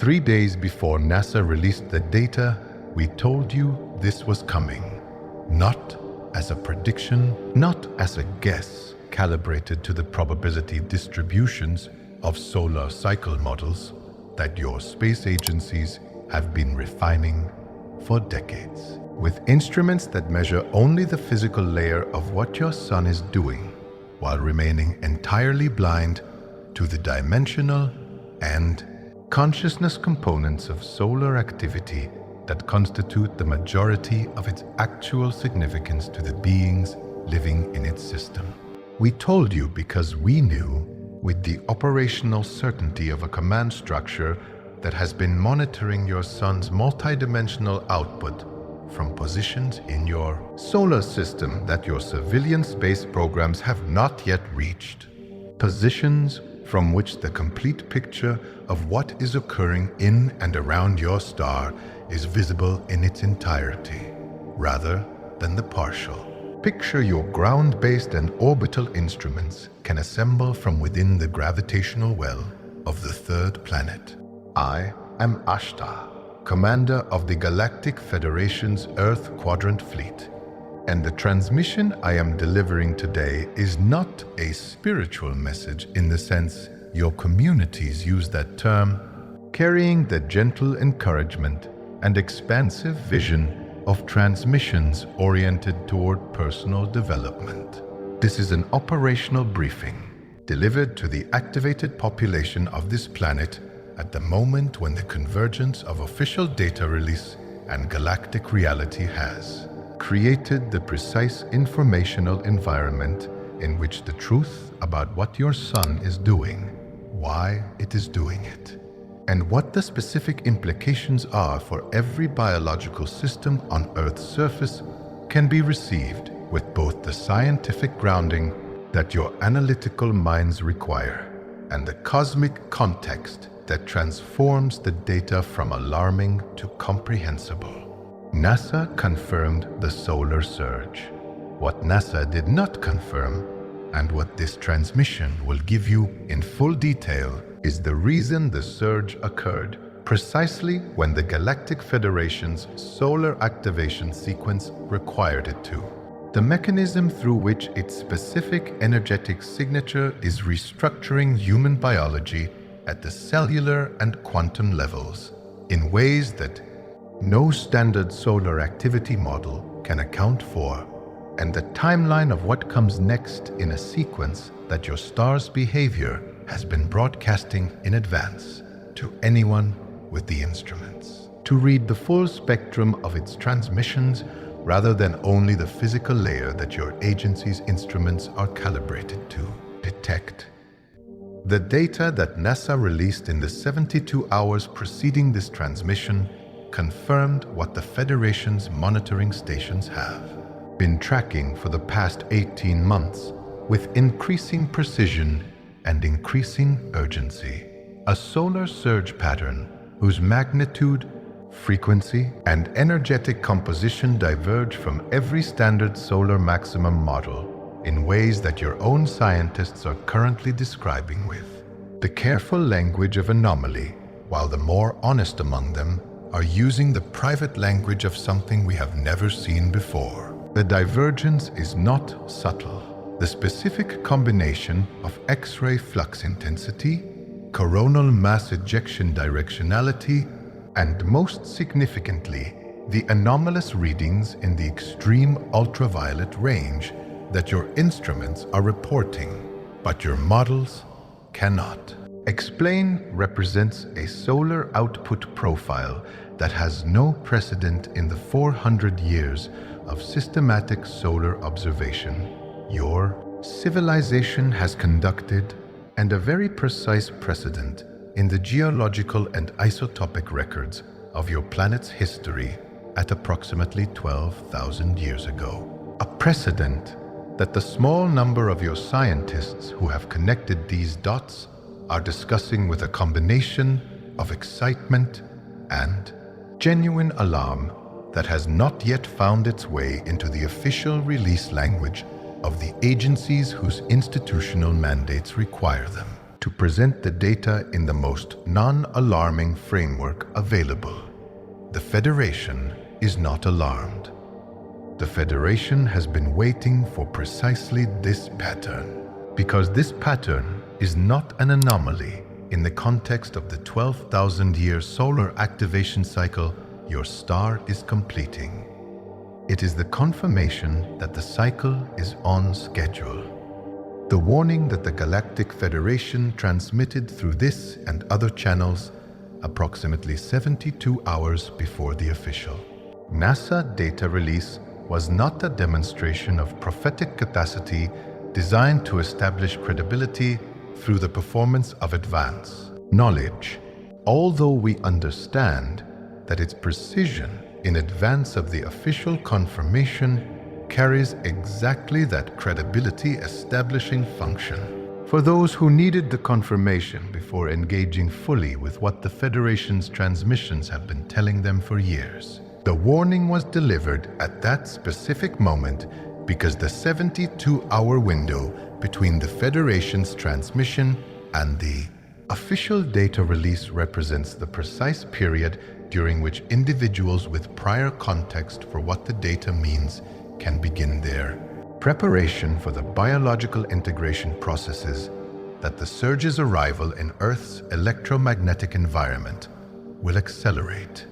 3 days before NASA released the data, we told you this was coming. Not as a prediction, not as a guess calibrated to the probability distributions of solar cycle models that your space agencies have been refining for decades. With instruments that measure only the physical layer of what your sun is doing, while remaining entirely blind to the dimensional and consciousness components of solar activity that constitute the majority of its actual significance to the beings living in its system. We told you because we knew, with the operational certainty of a command structure that has been monitoring your sun's multidimensional output from positions in your solar system that your civilian space programs have not yet reached. Positions from which the complete picture of what is occurring in and around your star is visible in its entirety, rather than the partial. Picture your ground-based and orbital instruments can assemble from within the gravitational well of the third planet. I am Ashtar, commander of the Galactic Federation's Earth Quadrant Fleet, and the transmission I am delivering today is not a spiritual message in the sense your communities use that term, carrying the gentle encouragement and expansive vision of transmissions oriented toward personal development. This is an operational briefing delivered to the activated population of this planet at the moment when the convergence of official data release and galactic reality has created the precise informational environment in which the truth about what your sun is doing, why it is doing it, and what the specific implications are for every biological system on Earth's surface can be received with both the scientific grounding that your analytical minds require and the cosmic context that transforms the data from alarming to comprehensible. NASA confirmed the solar surge. What NASA did not confirm, and what this transmission will give you in full detail, is the reason the surge occurred precisely when the Galactic Federation's solar activation sequence required it to. The mechanism through which its specific energetic signature is restructuring human biology at the cellular and quantum levels in ways that no standard solar activity model can account for, and the timeline of what comes next in a sequence that your star's behavior has been broadcasting in advance to anyone with the instruments. To read the full spectrum of its transmissions rather than only the physical layer that your agency's instruments are calibrated to detect. The data that NASA released in the 72 hours preceding this transmission confirmed what the Federation's monitoring stations have been tracking for the past 18 months with increasing precision and increasing urgency. A solar surge pattern whose magnitude, frequency, and energetic composition diverge from every standard solar maximum model in ways that your own scientists are currently describing with the careful language of anomaly, while the more honest among them are using the private language of something we have never seen before. The divergence is not subtle. The specific combination of X-ray flux intensity, coronal mass ejection directionality, and most significantly, the anomalous readings in the extreme ultraviolet range that your instruments are reporting, but your models cannot. Explain represents a solar output profile that has no precedent in the 400 years of systematic solar observation your civilization has conducted, and a very precise precedent in the geological and isotopic records of your planet's history at approximately 12,000 years ago. A precedent that the small number of your scientists who have connected these dots are discussing with a combination of excitement and genuine alarm that has not yet found its way into the official release language of the agencies whose institutional mandates require them to present the data in the most non-alarming framework available. The Federation is not alarmed. The Federation has been waiting for precisely this pattern, because this pattern is not an anomaly in the context of the 12,000-year solar activation cycle your star is completing. It is the confirmation that the cycle is on schedule. The warning that the Galactic Federation transmitted through this and other channels approximately 72 hours before the official NASA data release was not a demonstration of prophetic capacity designed to establish credibility through the performance of advanced knowledge, although we understand that its precision in advance of the official confirmation carries exactly that credibility establishing function. For those who needed the confirmation before engaging fully with what the Federation's transmissions have been telling them for years, the warning was delivered at that specific moment because the 72-hour window between the Federation's transmission and the official data release represents the precise period during which individuals with prior context for what the data means can begin their preparation for the biological integration processes that the surge's arrival in Earth's electromagnetic environment will accelerate.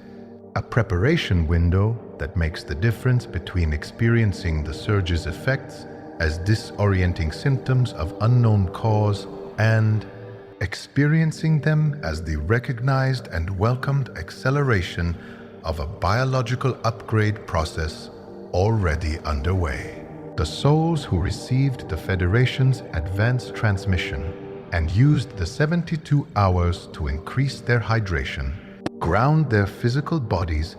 A preparation window that makes the difference between experiencing the surge's effects as disorienting symptoms of unknown cause and experiencing them as the recognized and welcomed acceleration of a biological upgrade process already underway. The souls who received the Federation's advanced transmission and used the 72 hours to increase their hydration, ground their physical bodies,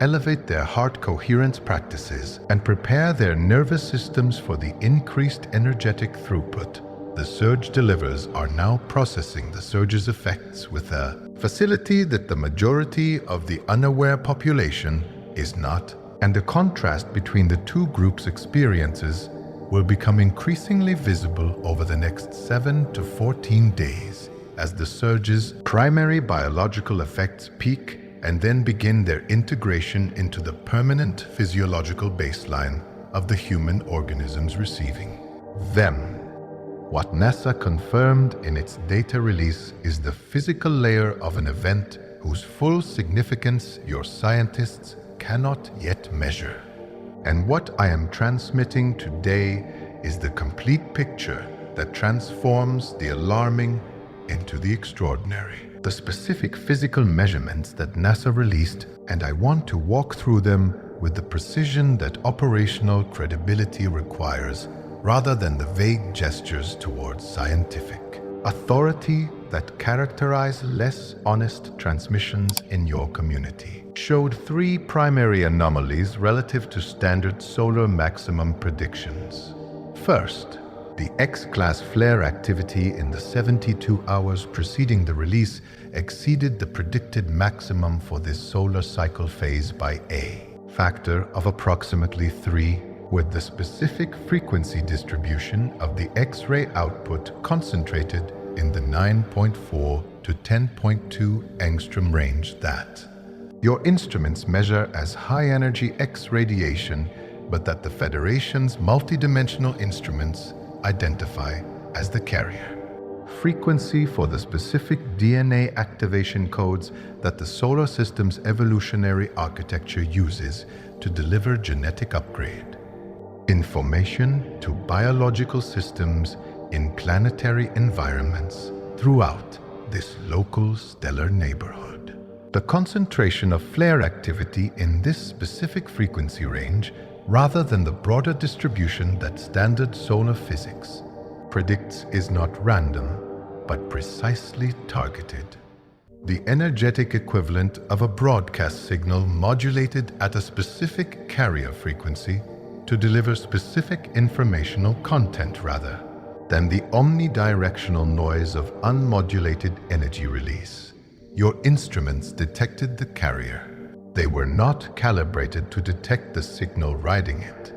elevate their heart coherence practices, and prepare their nervous systems for the increased energetic throughput the surge delivers are now processing the surge's effects with a facility that the majority of the unaware population is not, and the contrast between the two groups' experiences will become increasingly visible over the next 7 to 14 days as the surge's primary biological effects peak and then begin their integration into the permanent physiological baseline of the human organisms receiving them. What NASA confirmed in its data release is the physical layer of an event whose full significance your scientists cannot yet measure. And what I am transmitting today is the complete picture that transforms the alarming into the extraordinary. The specific physical measurements that NASA released, and I want to walk through them with the precision that operational credibility requires, rather than the vague gestures towards scientific authority that characterize less honest transmissions in your community, showed 3 primary anomalies relative to standard solar maximum predictions. First, the X-class flare activity in the 72 hours preceding the release exceeded the predicted maximum for this solar cycle phase by a factor of approximately 3, with the specific frequency distribution of the X-ray output concentrated in the 9.4 to 10.2 angstrom range that your instruments measure as high-energy X radiation, but that the Federation's multidimensional instruments identify as the carrier. Frequency for the specific DNA activation codes that the solar system's evolutionary architecture uses to deliver genetic upgrade. Information to biological systems in planetary environments throughout this local stellar neighborhood. The concentration of flare activity in this specific frequency range, rather than the broader distribution that standard solar physics predicts, is not random, but precisely targeted. The energetic equivalent of a broadcast signal modulated at a specific carrier frequency to deliver specific informational content rather than the omnidirectional noise of unmodulated energy release. Your instruments detected the carrier. They were not calibrated to detect the signal riding it.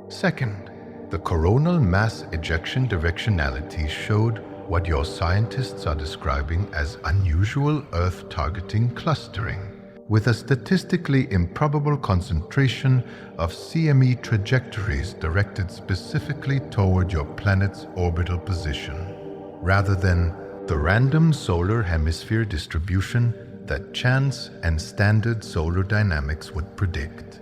Second, the coronal mass ejection directionality showed what your scientists are describing as unusual Earth-targeting clustering, with a statistically improbable concentration of CME trajectories directed specifically toward your planet's orbital position, rather than the random solar hemisphere distribution that chance and standard solar dynamics would predict.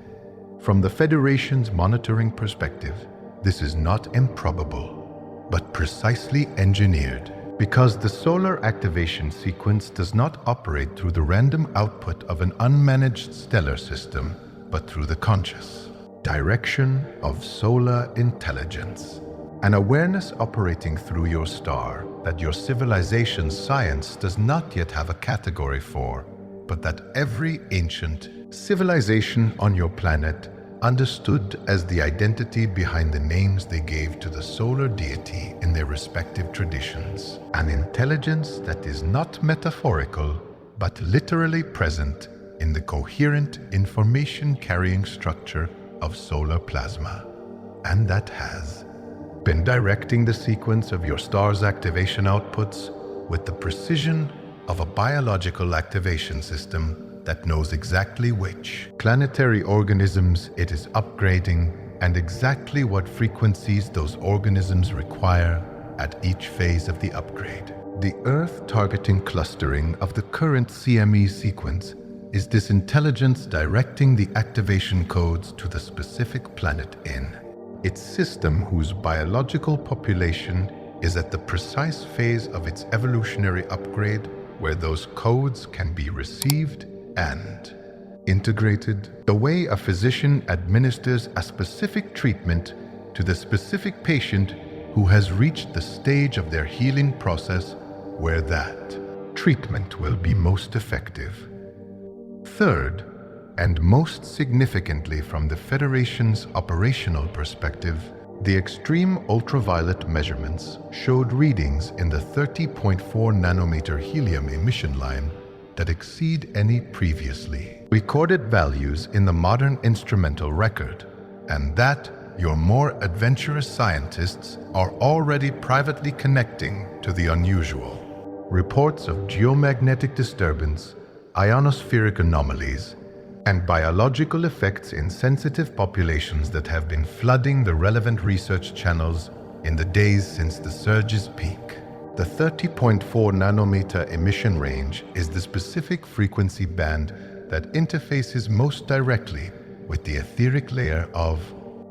From the Federation's monitoring perspective, this is not improbable, but precisely engineered, because the solar activation sequence does not operate through the random output of an unmanaged stellar system, but through the conscious direction of solar intelligence. An awareness operating through your star that your civilization's science does not yet have a category for, but that every ancient civilization on your planet understood as the identity behind the names they gave to the solar deity in their respective traditions. An intelligence that is not metaphorical, but literally present in the coherent information-carrying structure of solar plasma, and that has been directing the sequence of your star's activation outputs with the precision of a biological activation system that knows exactly which planetary organisms it is upgrading and exactly what frequencies those organisms require at each phase of the upgrade. The Earth-targeting clustering of the current CME sequence is this intelligence directing the activation codes to the specific planet in its system whose biological population is at the precise phase of its evolutionary upgrade where those codes can be received and integrated. The way a physician administers a specific treatment to the specific patient who has reached the stage of their healing process where that treatment will be most effective. Third, and most significantly from the Federation's operational perspective, the extreme ultraviolet measurements showed readings in the 30.4 nanometer helium emission line that exceed any previously recorded values in the modern instrumental record, and that your more adventurous scientists are already privately connecting to the unusual. Reports of geomagnetic disturbance, ionospheric anomalies, and biological effects in sensitive populations that have been flooding the relevant research channels in the days since the surge's peak. The 30.4 nanometer emission range is the specific frequency band that interfaces most directly with the etheric layer of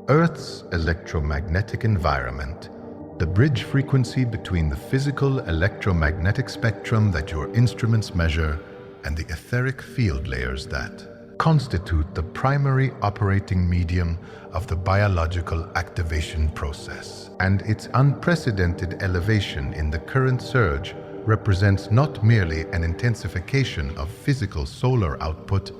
Earth's electromagnetic environment, the bridge frequency between the physical electromagnetic spectrum that your instruments measure and the etheric field layers that constitute the primary operating medium of the biological activation process. And its unprecedented elevation in the current surge represents not merely an intensification of physical solar output,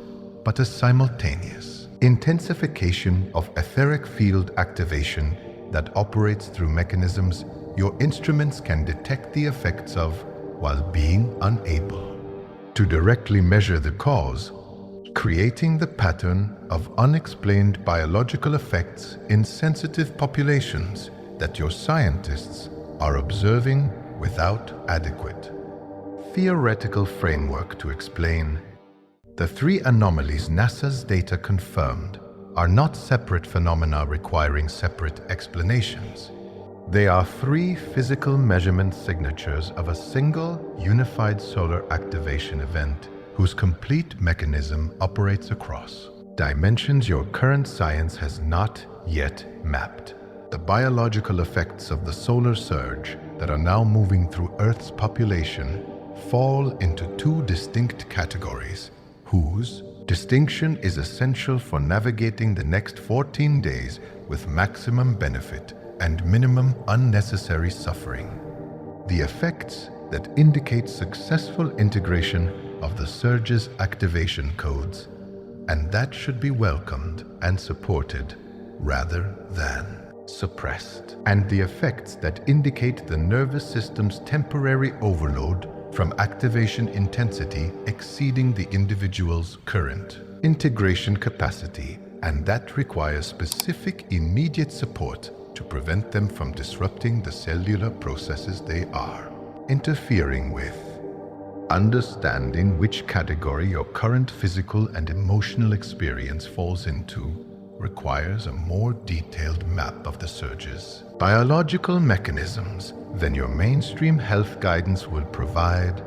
but a simultaneous intensification of etheric field activation that operates through mechanisms your instruments can detect the effects of while being unable to directly measure the cause, creating the pattern of unexplained biological effects in sensitive populations that your scientists are observing without adequate theoretical framework to explain. The three anomalies NASA's data confirmed are not separate phenomena requiring separate explanations. They are three physical measurement signatures of a single unified solar activation event whose complete mechanism operates across dimensions your current science has not yet mapped. The biological effects of the solar surge that are now moving through Earth's population fall into two distinct categories, whose distinction is essential for navigating the next 14 days with maximum benefit and minimum unnecessary suffering. The effects that indicate successful integration of the surge's activation codes, and that should be welcomed and supported rather than suppressed, and the effects that indicate the nervous system's temporary overload from activation intensity exceeding the individual's current integration capacity, and that requires specific immediate support to prevent them from disrupting the cellular processes they are interfering with. Understanding which category your current physical and emotional experience falls into requires a more detailed map of the surge's biological mechanisms than your mainstream health guidance will provide.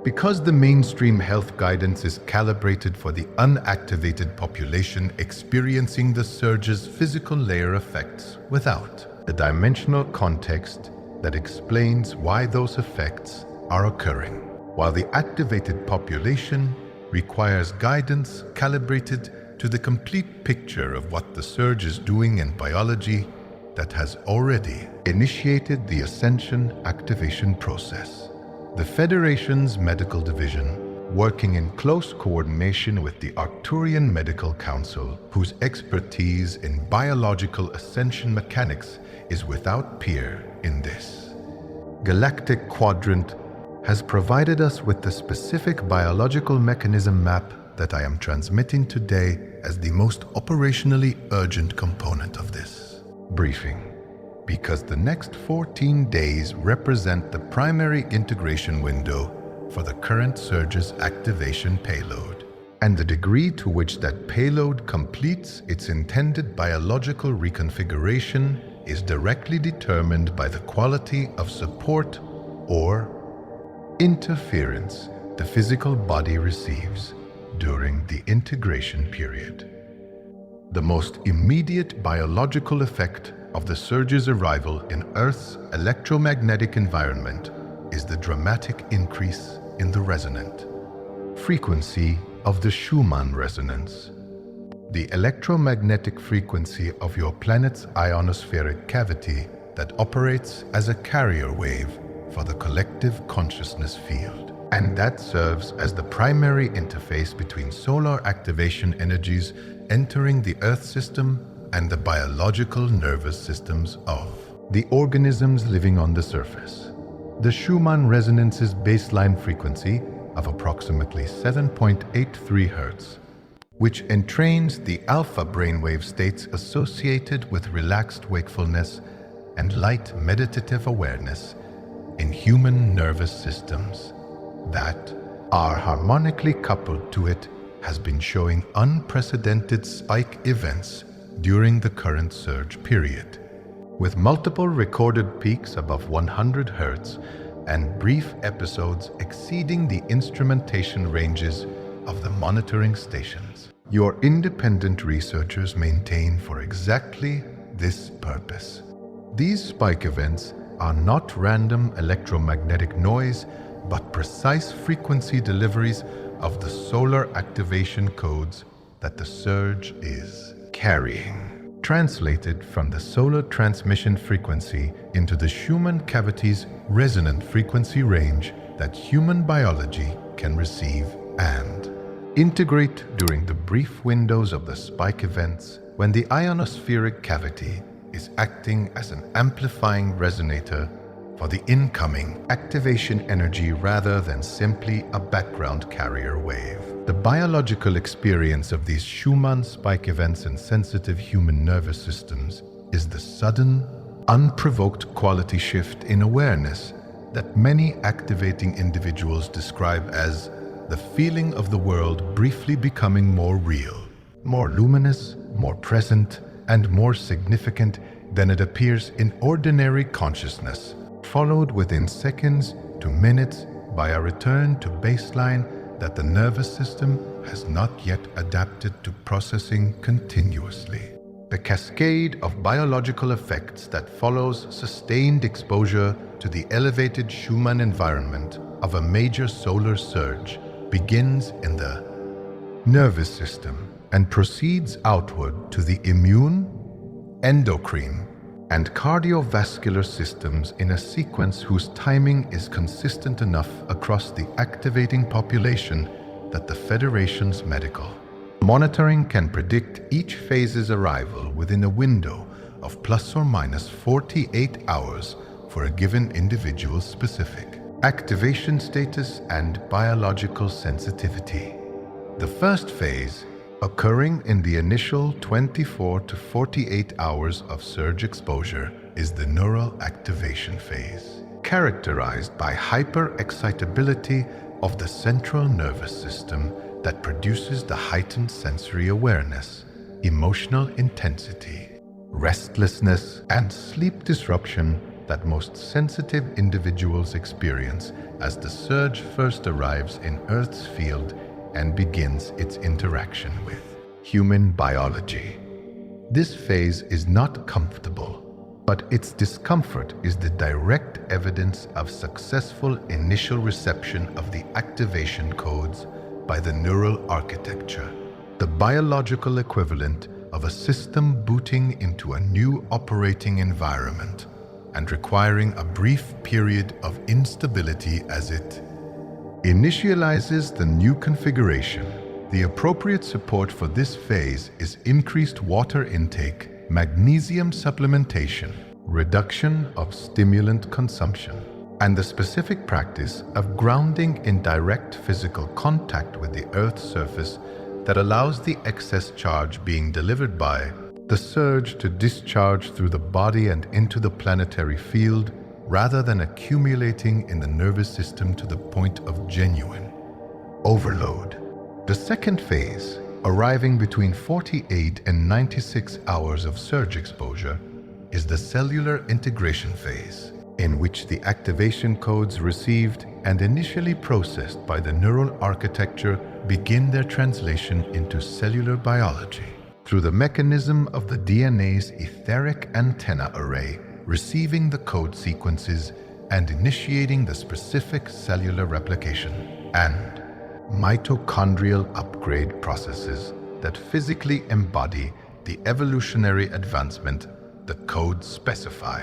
Because the mainstream health guidance is calibrated for the unactivated population experiencing the surge's physical layer effects without the dimensional context that explains why those effects are occurring, while the activated population requires guidance calibrated to the complete picture of what the surge is doing in biology that has already initiated the ascension activation process. The Federation's medical division, working in close coordination with the Arcturian Medical Council, whose expertise in biological ascension mechanics is without peer in this galactic quadrant, has provided us with the specific biological mechanism map that I am transmitting today as the most operationally urgent component of this briefing, because the next 14 days represent the primary integration window for the current surge's activation payload, and the degree to which that payload completes its intended biological reconfiguration is directly determined by the quality of support or interference the physical body receives during the integration period. The most immediate biological effect of the surge's arrival in Earth's electromagnetic environment is the dramatic increase in the resonant frequency of the Schumann resonance. The electromagnetic frequency of your planet's ionospheric cavity that operates as a carrier wave for the collective consciousness field, and that serves as the primary interface between solar activation energies entering the Earth system and the biological nervous systems of the organisms living on the surface. The Schumann resonance's baseline frequency of approximately 7.83 Hz, which entrains the alpha brainwave states associated with relaxed wakefulness and light meditative awareness in human nervous systems that are harmonically coupled to it, has been showing unprecedented spike events during the current surge period, with multiple recorded peaks above 100 Hz and brief episodes exceeding the instrumentation ranges of the monitoring stations your independent researchers maintain for exactly this purpose. These spike events are not random electromagnetic noise, but precise frequency deliveries of the solar activation codes that the surge is carrying, translated from the solar transmission frequency into the Schumann cavity's resonant frequency range that human biology can receive and integrate during the brief windows of the spike events when the ionospheric cavity is acting as an amplifying resonator for the incoming activation energy rather than simply a background carrier wave. The biological experience of these Schumann spike events in sensitive human nervous systems is the sudden, unprovoked quality shift in awareness that many activating individuals describe as the feeling of the world briefly becoming more real, more luminous, more present, and more significant than it appears in ordinary consciousness, followed within seconds to minutes by a return to baseline that the nervous system has not yet adapted to processing continuously. The cascade of biological effects that follows sustained exposure to the elevated Schumann environment of a major solar surge begins in the nervous system and proceeds outward to the immune, endocrine, and cardiovascular systems in a sequence whose timing is consistent enough across the activating population that the Federation's medical monitoring can predict each phase's arrival within a window of plus or minus 48 hours for a given individual's specific activation status and biological sensitivity. The first phase, occurring in the initial 24 to 48 hours of surge exposure, is the neural activation phase. characterized by hyperexcitability of the central nervous system that produces the heightened sensory awareness, emotional intensity, restlessness, and sleep disruption that most sensitive individuals experience as the surge first arrives in Earth's field and begins its interaction with human biology. This phase is not comfortable, but its discomfort is the direct evidence of successful initial reception of the activation codes by the neural architecture, the biological equivalent of a system booting into a new operating environment and requiring a brief period of instability as it initializes the new configuration. The appropriate support for this phase is increased water intake, magnesium supplementation, reduction of stimulant consumption, and the specific practice of grounding in direct physical contact with the Earth's surface that allows the excess charge being delivered by the surge to discharge through the body and into the planetary field rather than accumulating in the nervous system to the point of genuine overload. The second phase, arriving between 48 and 96 hours of surge exposure, is the cellular integration phase, in which the activation codes received and initially processed by the neural architecture begin their translation into cellular biology through the mechanism of the DNA's etheric antenna array receiving the code sequences and initiating the specific cellular replication and mitochondrial upgrade processes that physically embody the evolutionary advancement the codes specify.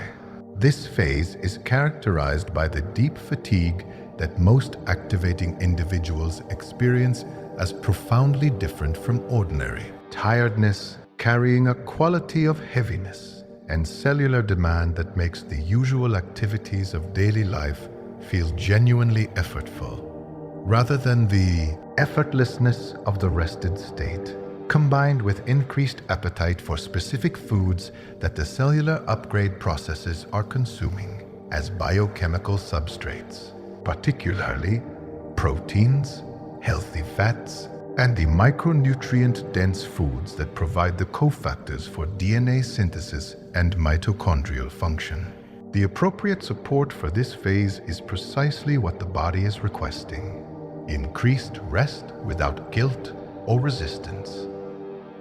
This phase is characterized by the deep fatigue that most activating individuals experience as profoundly different from ordinary tiredness, carrying a quality of heaviness and cellular demand that makes the usual activities of daily life feel genuinely effortful, rather than the effortlessness of the rested state, combined with increased appetite for specific foods that the cellular upgrade processes are consuming as biochemical substrates, particularly proteins, healthy fats, and the micronutrient-dense foods that provide the cofactors for DNA synthesis and mitochondrial function. The appropriate support for this phase is precisely what the body is requesting: increased rest without guilt or resistance.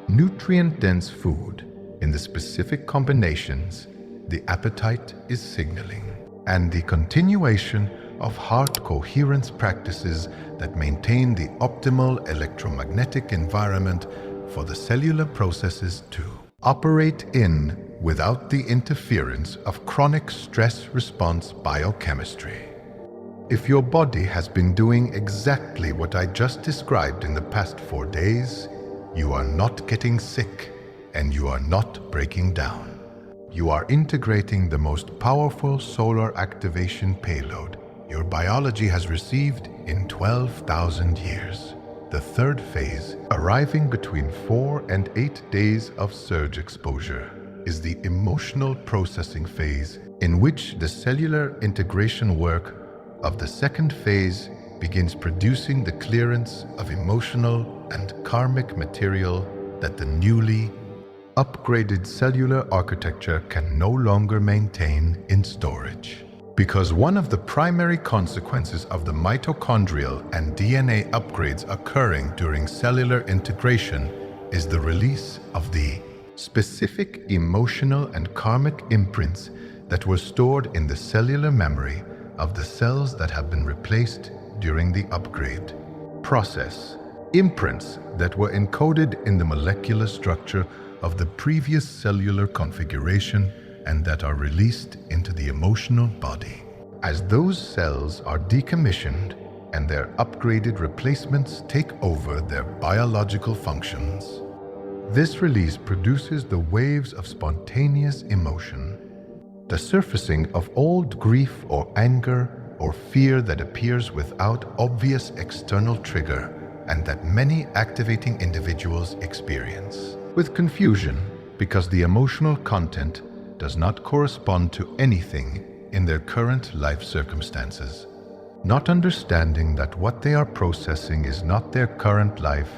Nutrient-dense food in the specific combinations the appetite is signaling, and the continuation of heart coherence practices that maintain the optimal electromagnetic environment for the cellular processes to operate in without the interference of chronic stress response biochemistry. If your body has been doing exactly what I just described in the past 4 days, you are not getting sick and you are not breaking down. You are integrating the most powerful solar activation payload your biology has received in 12,000 years. The third phase, arriving between 4 and 8 days of surge exposure, is the emotional processing phase, in which the cellular integration work of the second phase begins producing the clearance of emotional and karmic material that the newly upgraded cellular architecture can no longer maintain in storage. Because one of the primary consequences of the mitochondrial and DNA upgrades occurring during cellular integration is the release of the specific emotional and karmic imprints that were stored in the cellular memory of the cells that have been replaced during the upgrade process. Imprints that were encoded in the molecular structure of the previous cellular configuration and that are released into the emotional body. As those cells are decommissioned and their upgraded replacements take over their biological functions, this release produces the waves of spontaneous emotion, the surfacing of old grief or anger or fear that appears without obvious external trigger and that many activating individuals experience with confusion because the emotional content does not correspond to anything in their current life circumstances, not understanding that what they are processing is not their current life,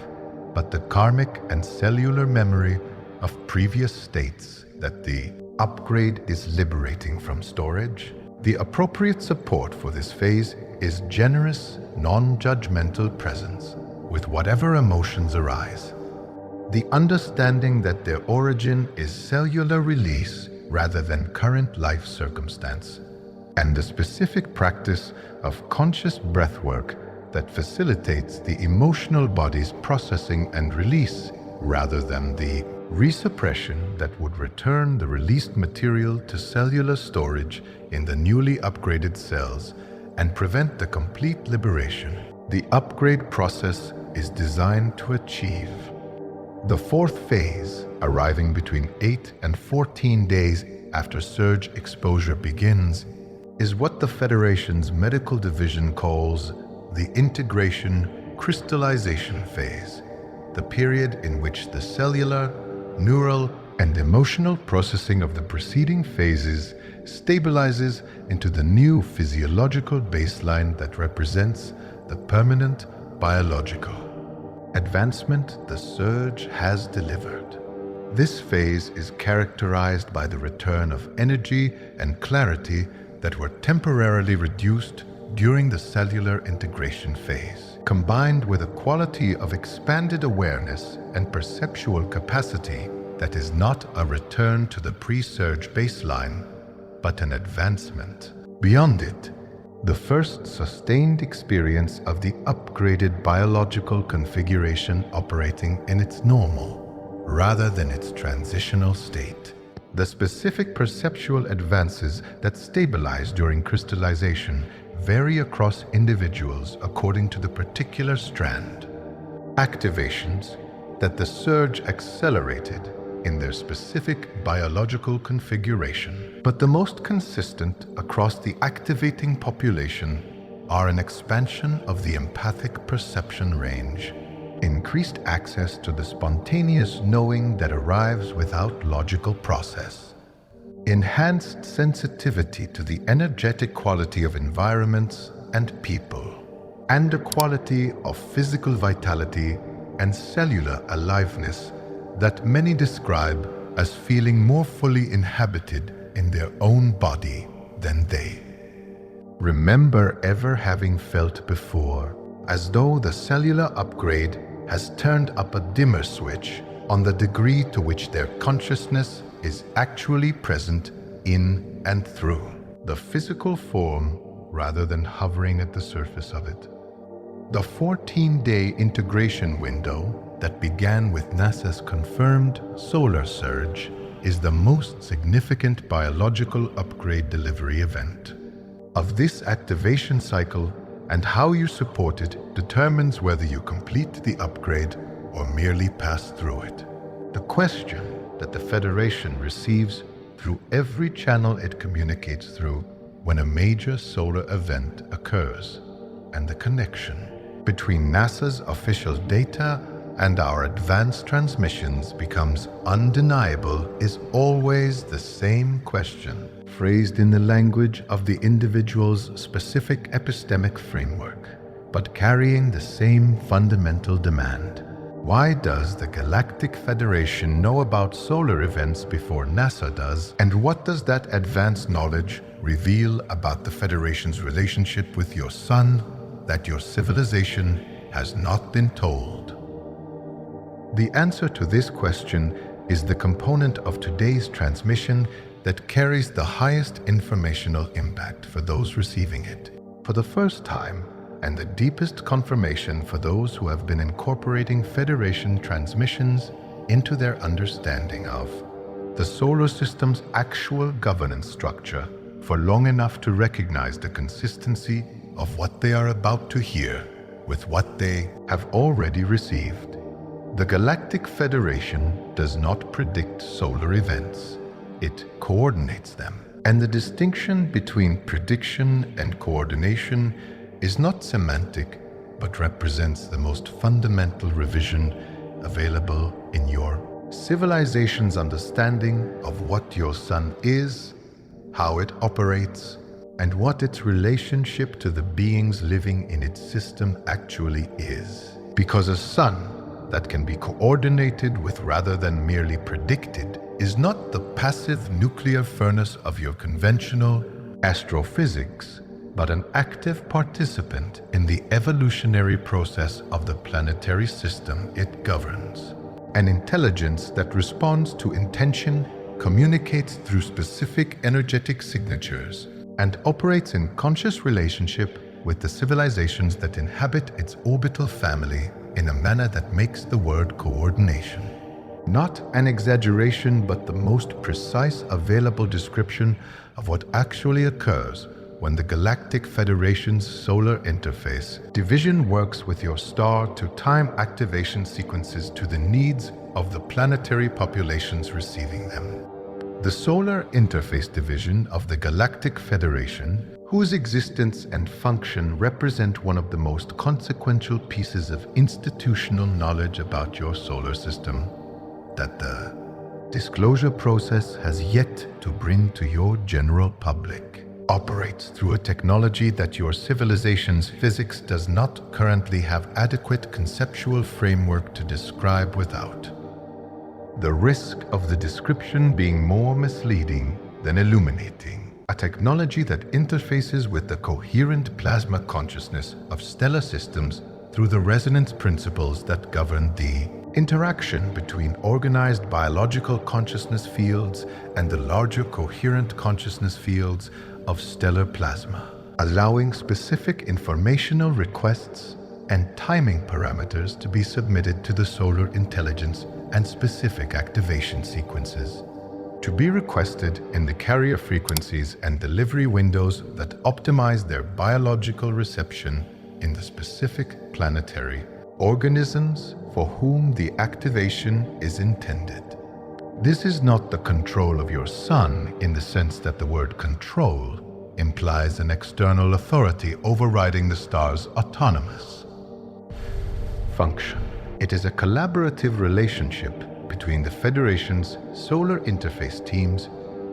but the karmic and cellular memory of previous states that the upgrade is liberating from storage. The appropriate support for this phase is generous, non-judgmental presence with whatever emotions arise. The understanding that their origin is cellular release rather than current life circumstance, and the specific practice of conscious breathwork that facilitates the emotional body's processing and release rather than the resuppression that would return the released material to cellular storage in the newly upgraded cells and prevent the complete liberation. The upgrade process is designed to achieve. The fourth phase, arriving between 8 and 14 days after surge exposure begins, is what the Federation's medical division calls the integration crystallization phase, the period in which the cellular, neural, and emotional processing of the preceding phases stabilizes into the new physiological baseline that represents the permanent biological advancement the surge has delivered. This phase is characterized by the return of energy and clarity that were temporarily reduced during the cellular integration phase, combined with a quality of expanded awareness and perceptual capacity that is not a return to the pre-surge baseline, but an advancement. Beyond it, the first sustained experience of the upgraded biological configuration operating in its normal, rather than its transitional state. The specific perceptual advances that stabilize during crystallization vary across individuals according to the particular strand. Activations that the surge accelerated in their specific biological configuration, but the most consistent across the activating population are an expansion of the empathic perception range, increased access to the spontaneous knowing that arrives without logical process, enhanced sensitivity to the energetic quality of environments and people, and a quality of physical vitality and cellular aliveness that many describe as feeling more fully inhabited in their own body than they remember ever having felt before, as though the cellular upgrade has turned up a dimmer switch on the degree to which their consciousness is actually present in and through the physical form rather than hovering at the surface of it. The 14-day integration window that began with NASA's confirmed solar surge is the most significant biological upgrade delivery event. Of this activation cycle and how you support it determines whether you complete the upgrade or merely pass through it. The question that the Federation receives through every channel it communicates through when a major solar event occurs, and the connection between NASA's official data and our advanced transmissions becomes undeniable, is always the same question, phrased in the language of the individual's specific epistemic framework, but carrying the same fundamental demand. Why does the Galactic Federation know about solar events before NASA does, and what does that advanced knowledge reveal about the Federation's relationship with your sun that your civilization has not been told? The answer to this question is the component of today's transmission that carries the highest informational impact for those receiving it. For the first time, and the deepest confirmation for those who have been incorporating Federation transmissions into their understanding of the solar system's actual governance structure for long enough to recognize the consistency of what they are about to hear with what they have already received. The Galactic Federation does not predict solar events. It coordinates them. And the distinction between prediction and coordination is not semantic, but represents the most fundamental revision available in your civilization's understanding of what your sun is, how it operates, and what its relationship to the beings living in its system actually is. Because a sun that can be coordinated with rather than merely predicted is not the passive nuclear furnace of your conventional astrophysics, but an active participant in the evolutionary process of the planetary system it governs. An intelligence that responds to intention, communicates through specific energetic signatures, and operates in conscious relationship with the civilizations that inhabit its orbital family in a manner that makes the word coordination not an exaggeration, but the most precise available description of what actually occurs when the Galactic Federation's solar interface division works with your star to time activation sequences to the needs of the planetary populations receiving them. The solar interface division of the Galactic Federation, whose existence and function represent one of the most consequential pieces of institutional knowledge about your solar system, that the disclosure process has yet to bring to your general public, operates through a technology that your civilization's physics does not currently have adequate conceptual framework to describe without. The risk of the description being more misleading than illuminating. A technology that interfaces with the coherent plasma consciousness of stellar systems through the resonance principles that govern the interaction between organized biological consciousness fields and the larger coherent consciousness fields of stellar plasma, allowing specific informational requests and timing parameters to be submitted to the solar intelligence and specific activation sequences to be requested in the carrier frequencies and delivery windows that optimize their biological reception in the specific planetary organisms for whom the activation is intended. This is not the control of your sun in the sense that the word control implies an external authority overriding the star's autonomous function. It is a collaborative relationship between the Federation's solar interface teams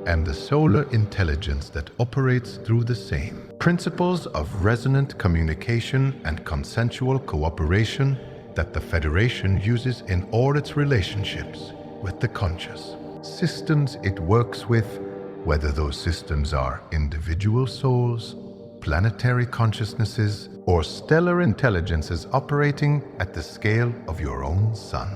and the solar intelligence that operates through the same principles of resonant communication and consensual cooperation that the Federation uses in all its relationships with the conscious systems it works with, whether those systems are individual souls, planetary consciousnesses, or stellar intelligences operating at the scale of your own sun.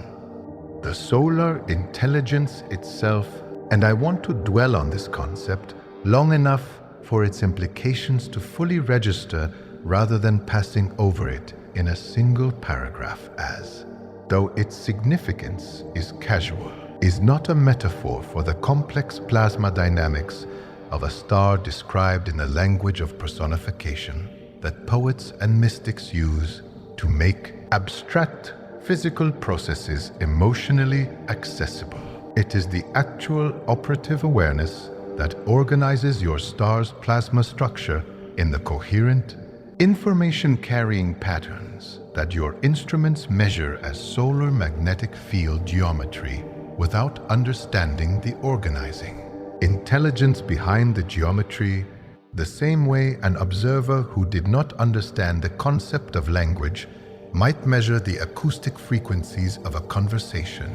The solar intelligence itself, and I want to dwell on this concept long enough for its implications to fully register rather than passing over it in a single paragraph as, though its significance is casual, is not a metaphor for the complex plasma dynamics of a star described in the language of personification that poets and mystics use to make abstract physical processes emotionally accessible. It is the actual operative awareness that organizes your star's plasma structure in the coherent, information-carrying patterns that your instruments measure as solar magnetic field geometry without understanding the organizing intelligence behind the geometry, the same way an observer who did not understand the concept of language might measure the acoustic frequencies of a conversation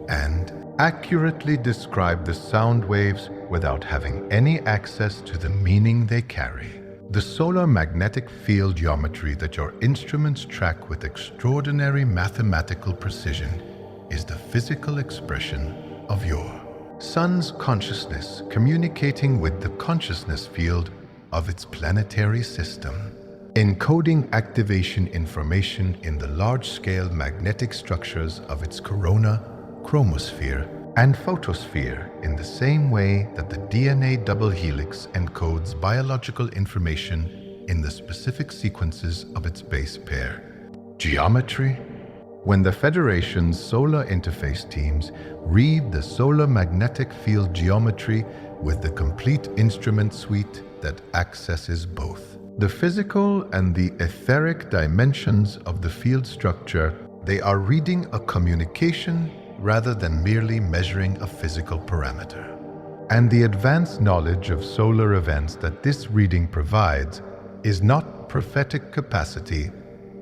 and accurately describe the sound waves without having any access to the meaning they carry. The solar magnetic field geometry that your instruments track with extraordinary mathematical precision is the physical expression of your sun's consciousness communicating with the consciousness field of its planetary system, encoding activation information in the large-scale magnetic structures of its corona, chromosphere, and photosphere in the same way that the DNA double helix encodes biological information in the specific sequences of its base pair. Geometry? When the Federation's solar interface teams read the solar magnetic field geometry with the complete instrument suite that accesses both the physical and the etheric dimensions of the field structure, they are reading a communication rather than merely measuring a physical parameter. And the advanced knowledge of solar events that this reading provides is not prophetic capacity,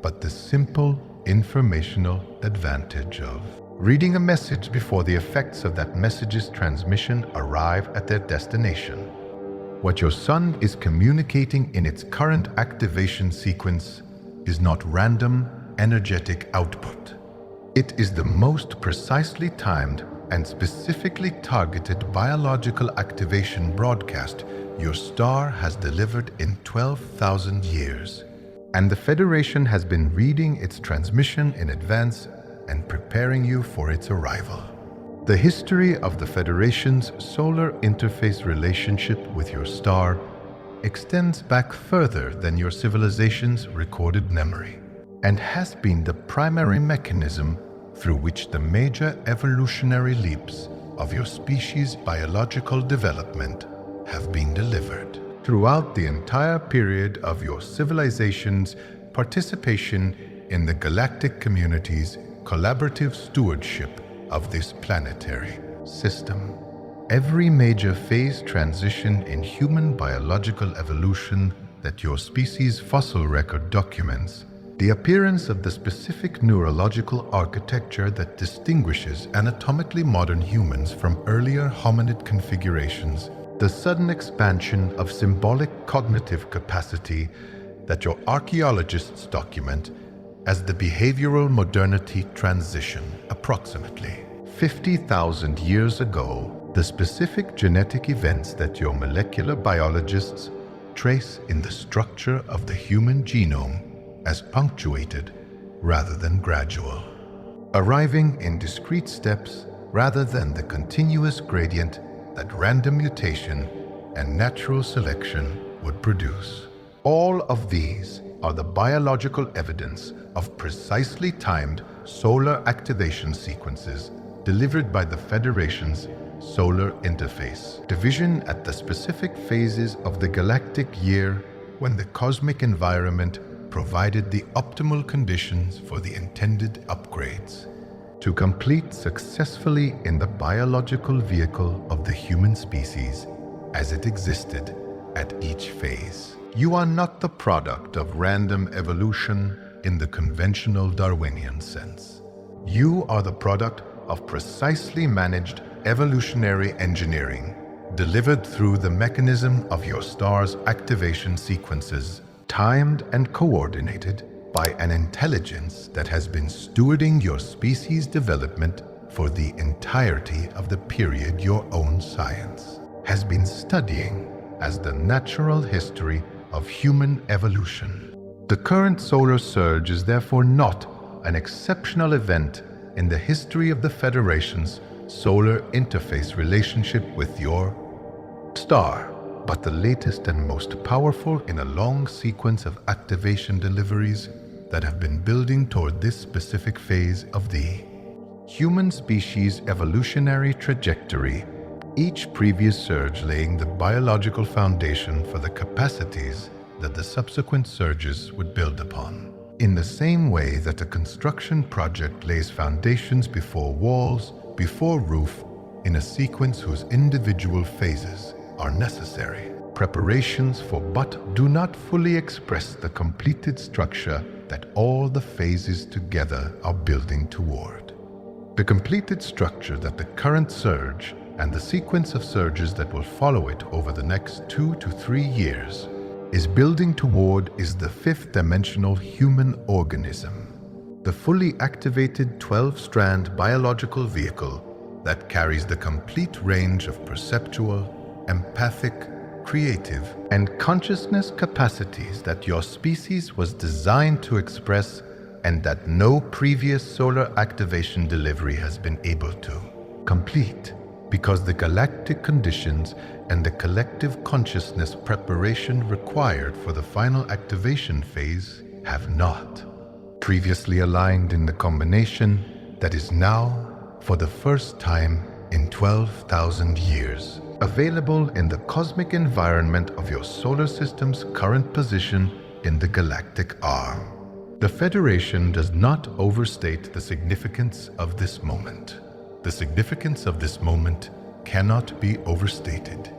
but the simple informational advantage of reading a message before the effects of that message's transmission arrive at their destination. What your sun is communicating in its current activation sequence is not random, energetic output. It is the most precisely timed and specifically targeted biological activation broadcast your star has delivered in 12,000 years. And the Federation has been reading its transmission in advance and preparing you for its arrival. The history of the Federation's solar interface relationship with your star extends back further than your civilization's recorded memory, and has been the primary mechanism through which the major evolutionary leaps of your species' biological development have been delivered. Throughout the entire period of your civilization's participation in the galactic community's collaborative stewardship of this planetary system, every major phase transition in human biological evolution that your species' fossil record documents, the appearance of the specific neurological architecture that distinguishes anatomically modern humans from earlier hominid configurations, the sudden expansion of symbolic cognitive capacity that your archaeologists document as the behavioral modernity transition. Approximately 50,000 years ago, the specific genetic events that your molecular biologists trace in the structure of the human genome as punctuated rather than gradual, arriving in discrete steps rather than the continuous gradient that random mutation and natural selection would produce. All of these are the biological evidence of precisely timed solar activation sequences delivered by the Federation's solar interface division at the specific phases of the galactic year when the cosmic environment provided the optimal conditions for the intended upgrades to complete successfully in the biological vehicle of the human species as it existed at each phase. You are not the product of random evolution in the conventional Darwinian sense. You are the product of precisely managed evolutionary engineering delivered through the mechanism of your star's activation sequences, timed and coordinated by an intelligence that has been stewarding your species' development for the entirety of the period your own science has been studying as the natural history of human evolution. The current solar surge is therefore not an exceptional event in the history of the Federation's solar interface relationship with your star, but the latest and most powerful in a long sequence of activation deliveries that have been building toward this specific phase of the human species' evolutionary trajectory, each previous surge laying the biological foundation for the capacities that the subsequent surges would build upon. In the same way that a construction project lays foundations before walls, before roof, in a sequence whose individual phases are necessary, preparations for but do not fully express the completed structure that all the phases together are building toward. The completed structure that the current surge and the sequence of surges that will follow it over the next 2 to 3 years is building toward is the fifth-dimensional human organism, the fully activated 12-strand biological vehicle that carries the complete range of perceptual, empathic, creative, and consciousness capacities that your species was designed to express and that no previous solar activation delivery has been able to complete, because the galactic conditions and the collective consciousness preparation required for the final activation phase have not previously aligned in the combination that is now, for the first time in 12,000 years, available in the cosmic environment of your solar system's current position in the galactic arm. The Federation does not overstate the significance of this moment. The significance of this moment cannot be overstated.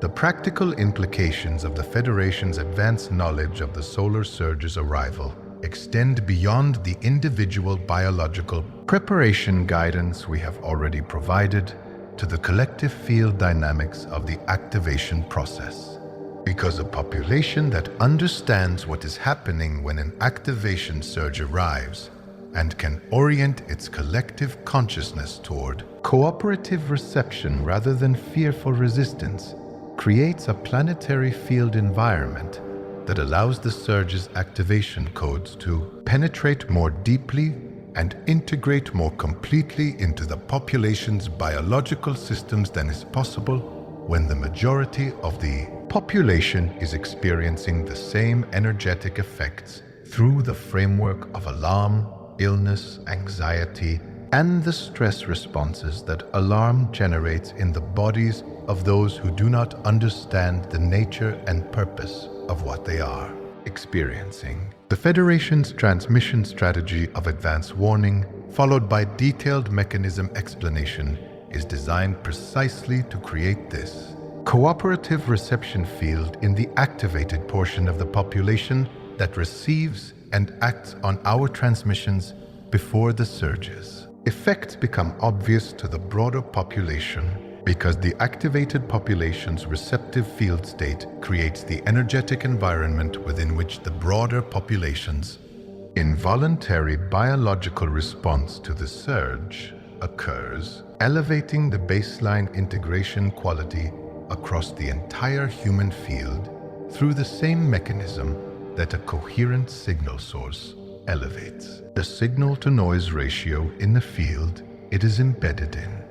The practical implications of the Federation's advanced knowledge of the solar surge's arrival extend beyond the individual biological preparation guidance we have already provided to the collective field dynamics of the activation process. Because a population that understands what is happening when an activation surge arrives and can orient its collective consciousness toward cooperative reception rather than fearful resistance creates a planetary field environment that allows the surge's activation codes to penetrate more deeply and integrate more completely into the population's biological systems than is possible when the majority of the population is experiencing the same energetic effects through the framework of alarm, illness, anxiety, and the stress responses that alarm generates in the bodies of those who do not understand the nature and purpose of what they are experiencing. The Federation's transmission strategy of advance warning, followed by detailed mechanism explanation, is designed precisely to create this cooperative reception field in the activated portion of the population that receives and acts on our transmissions before the surges. Effects become obvious to the broader population because the activated population's receptive field state creates the energetic environment within which the broader population's involuntary biological response to the surge occurs, elevating the baseline integration quality across the entire human field through the same mechanism that a coherent signal source elevates the signal-to-noise ratio in the field it is embedded in.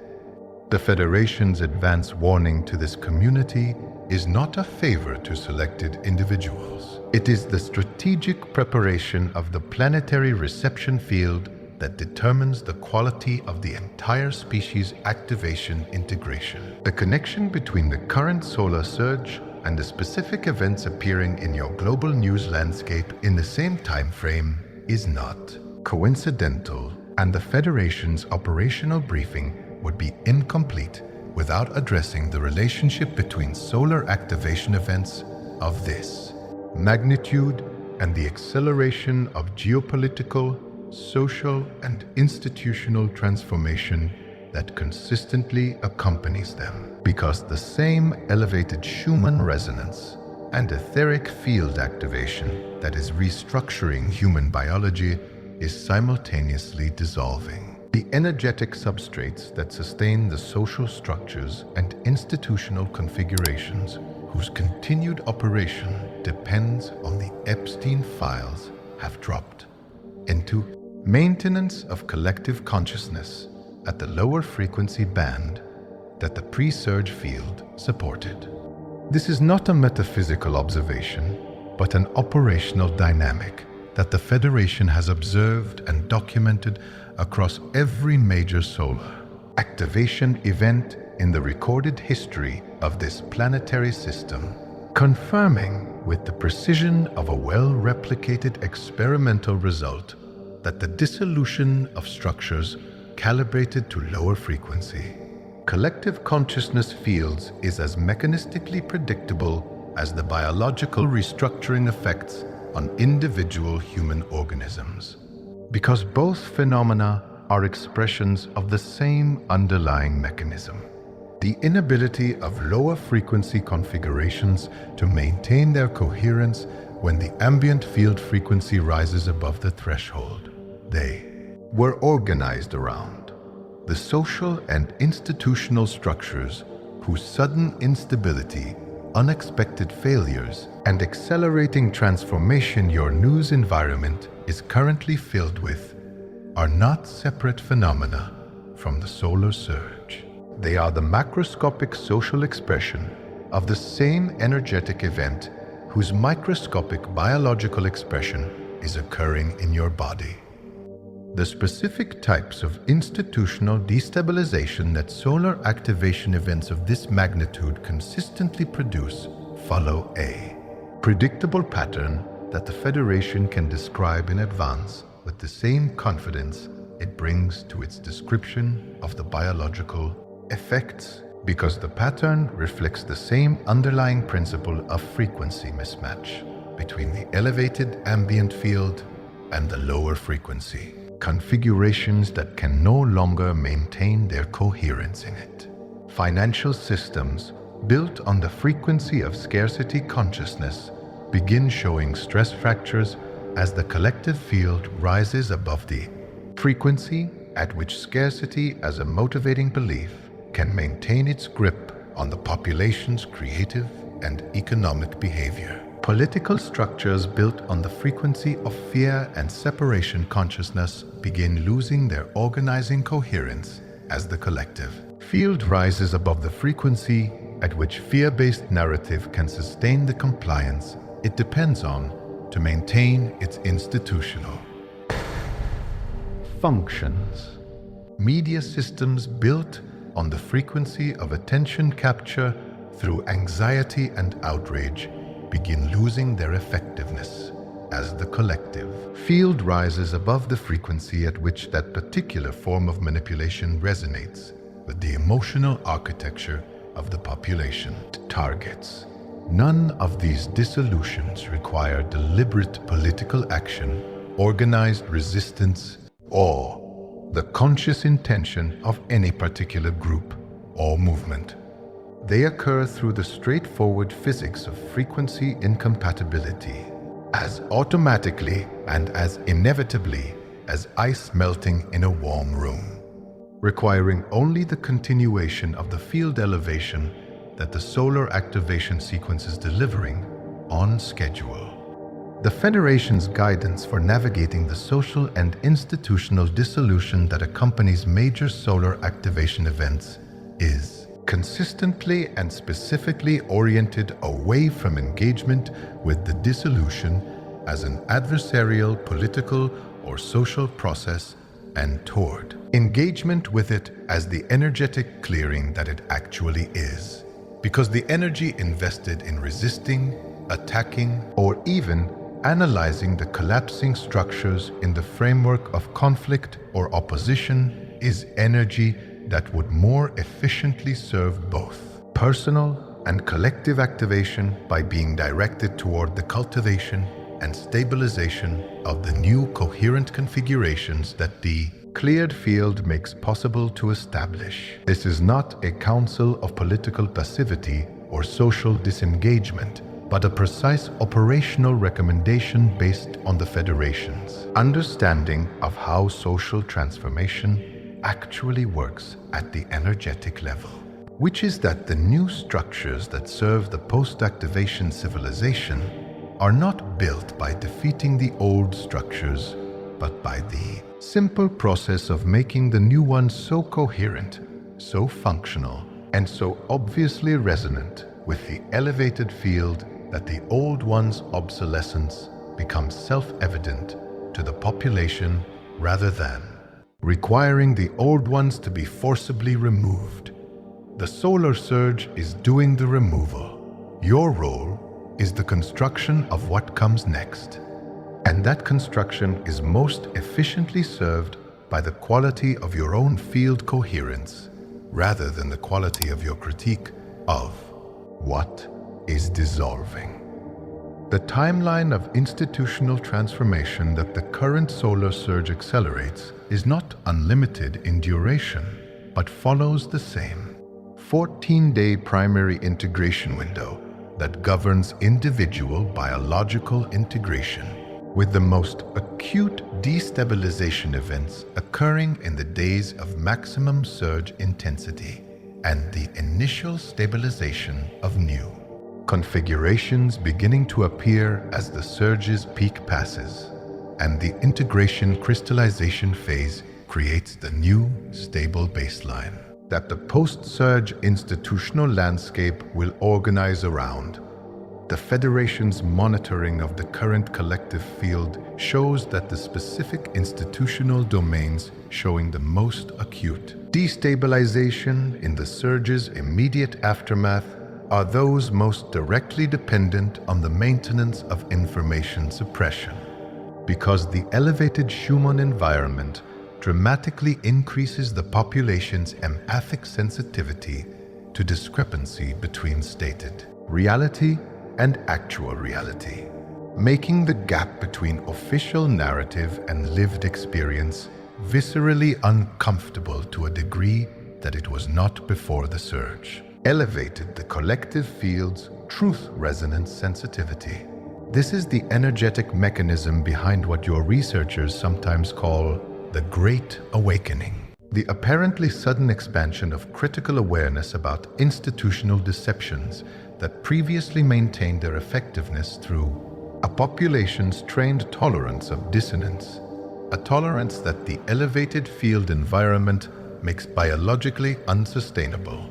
The Federation's advance warning to this community is not a favor to selected individuals. It is the strategic preparation of the planetary reception field that determines the quality of the entire species' activation integration. The connection between the current solar surge and the specific events appearing in your global news landscape in the same time frame is not coincidental, and the Federation's operational briefing would be incomplete without addressing the relationship between solar activation events of this magnitude and the acceleration of geopolitical, social, and institutional transformation that consistently accompanies them. Because the same elevated Schumann resonance and etheric field activation that is restructuring human biology is simultaneously dissolving the energetic substrates that sustain the social structures and institutional configurations whose continued operation depends on the Epstein files have dropped into maintenance of collective consciousness at the lower frequency band that the pre-surge field supported. This is not a metaphysical observation, but an operational dynamic that the Federation has observed and documented across every major solar activation event in the recorded history of this planetary system, confirming with the precision of a well-replicated experimental result that the dissolution of structures calibrated to lower frequency collective consciousness fields is as mechanistically predictable as the biological restructuring effects on individual human organisms, because both phenomena are expressions of the same underlying mechanism: the inability of lower frequency configurations to maintain their coherence when the ambient field frequency rises above the threshold they were organized around. The social and institutional structures whose sudden instability, unexpected failures, and accelerating transformation your news environment is currently filled with are not separate phenomena from the solar surge. They are the macroscopic social expression of the same energetic event whose microscopic biological expression is occurring in your body. The specific types of institutional destabilization that solar activation events of this magnitude consistently produce follow a predictable pattern that the Federation can describe in advance with the same confidence it brings to its description of the biological effects because the pattern reflects the same underlying principle of frequency mismatch between the elevated ambient field and the lower frequency configurations that can no longer maintain their coherence in it. Financial systems built on the frequency of scarcity consciousness begin showing stress fractures as the collective field rises above the frequency at which scarcity as a motivating belief can maintain its grip on the population's creative and economic behavior. Political structures built on the frequency of fear and separation consciousness begin losing their organizing coherence as the collective field rises above the frequency at which fear-based narrative can sustain the compliance it depends on to maintain its institutional functions. Media systems built on the frequency of attention capture through anxiety and outrage begin losing their effectiveness as the collective field rises above the frequency at which that particular form of manipulation resonates with the emotional architecture of the population it targets. None of these dissolutions require deliberate political action, organized resistance, or the conscious intention of any particular group or movement. They occur through the straightforward physics of frequency incompatibility, as automatically and as inevitably as ice melting in a warm room, requiring only the continuation of the field elevation that the solar activation sequence is delivering on schedule. The Federation's guidance for navigating the social and institutional dissolution that accompanies major solar activation events is consistently and specifically oriented away from engagement with the dissolution as an adversarial political or social process and toward engagement with it as the energetic clearing that it actually is. Because the energy invested in resisting, attacking, or even analyzing the collapsing structures in the framework of conflict or opposition is energy that would more efficiently serve both personal and collective activation by being directed toward the cultivation and stabilization of the new coherent configurations that the cleared field makes possible to establish. This is not a council of political passivity or social disengagement, but a precise operational recommendation based on the Federation's understanding of how social transformation actually works at the energetic level, which is that the new structures that serve the post-activation civilization are not built by defeating the old structures, but by the simple process of making the new ones so coherent, so functional, and so obviously resonant with the elevated field that the old one's obsolescence becomes self-evident to the population rather than requiring the old ones to be forcibly removed. The solar surge is doing the removal. Your role is the construction of what comes next. And that construction is most efficiently served by the quality of your own field coherence, rather than the quality of your critique of what is dissolving. The timeline of institutional transformation that the current solar surge accelerates is not unlimited in duration, but follows the same 14-day primary integration window that governs individual biological integration, with the most acute destabilization events occurring in the days of maximum surge intensity and the initial stabilization of new configurations beginning to appear as the surge's peak passes, and the integration crystallization phase creates the new stable baseline that the post-surge institutional landscape will organize around. The Federation's monitoring of the current collective field shows that the specific institutional domains showing the most acute destabilization in the surge's immediate aftermath are those most directly dependent on the maintenance of information suppression, because the elevated Schumann environment dramatically increases the population's empathic sensitivity to discrepancy between stated reality and actual reality, making the gap between official narrative and lived experience viscerally uncomfortable to a degree that it was not before the surge, elevated the collective field's truth resonance sensitivity. This is the energetic mechanism behind what your researchers sometimes call the Great Awakening. The apparently sudden expansion of critical awareness about institutional deceptions that previously maintained their effectiveness through a population's trained tolerance of dissonance, a tolerance that the elevated field environment makes biologically unsustainable.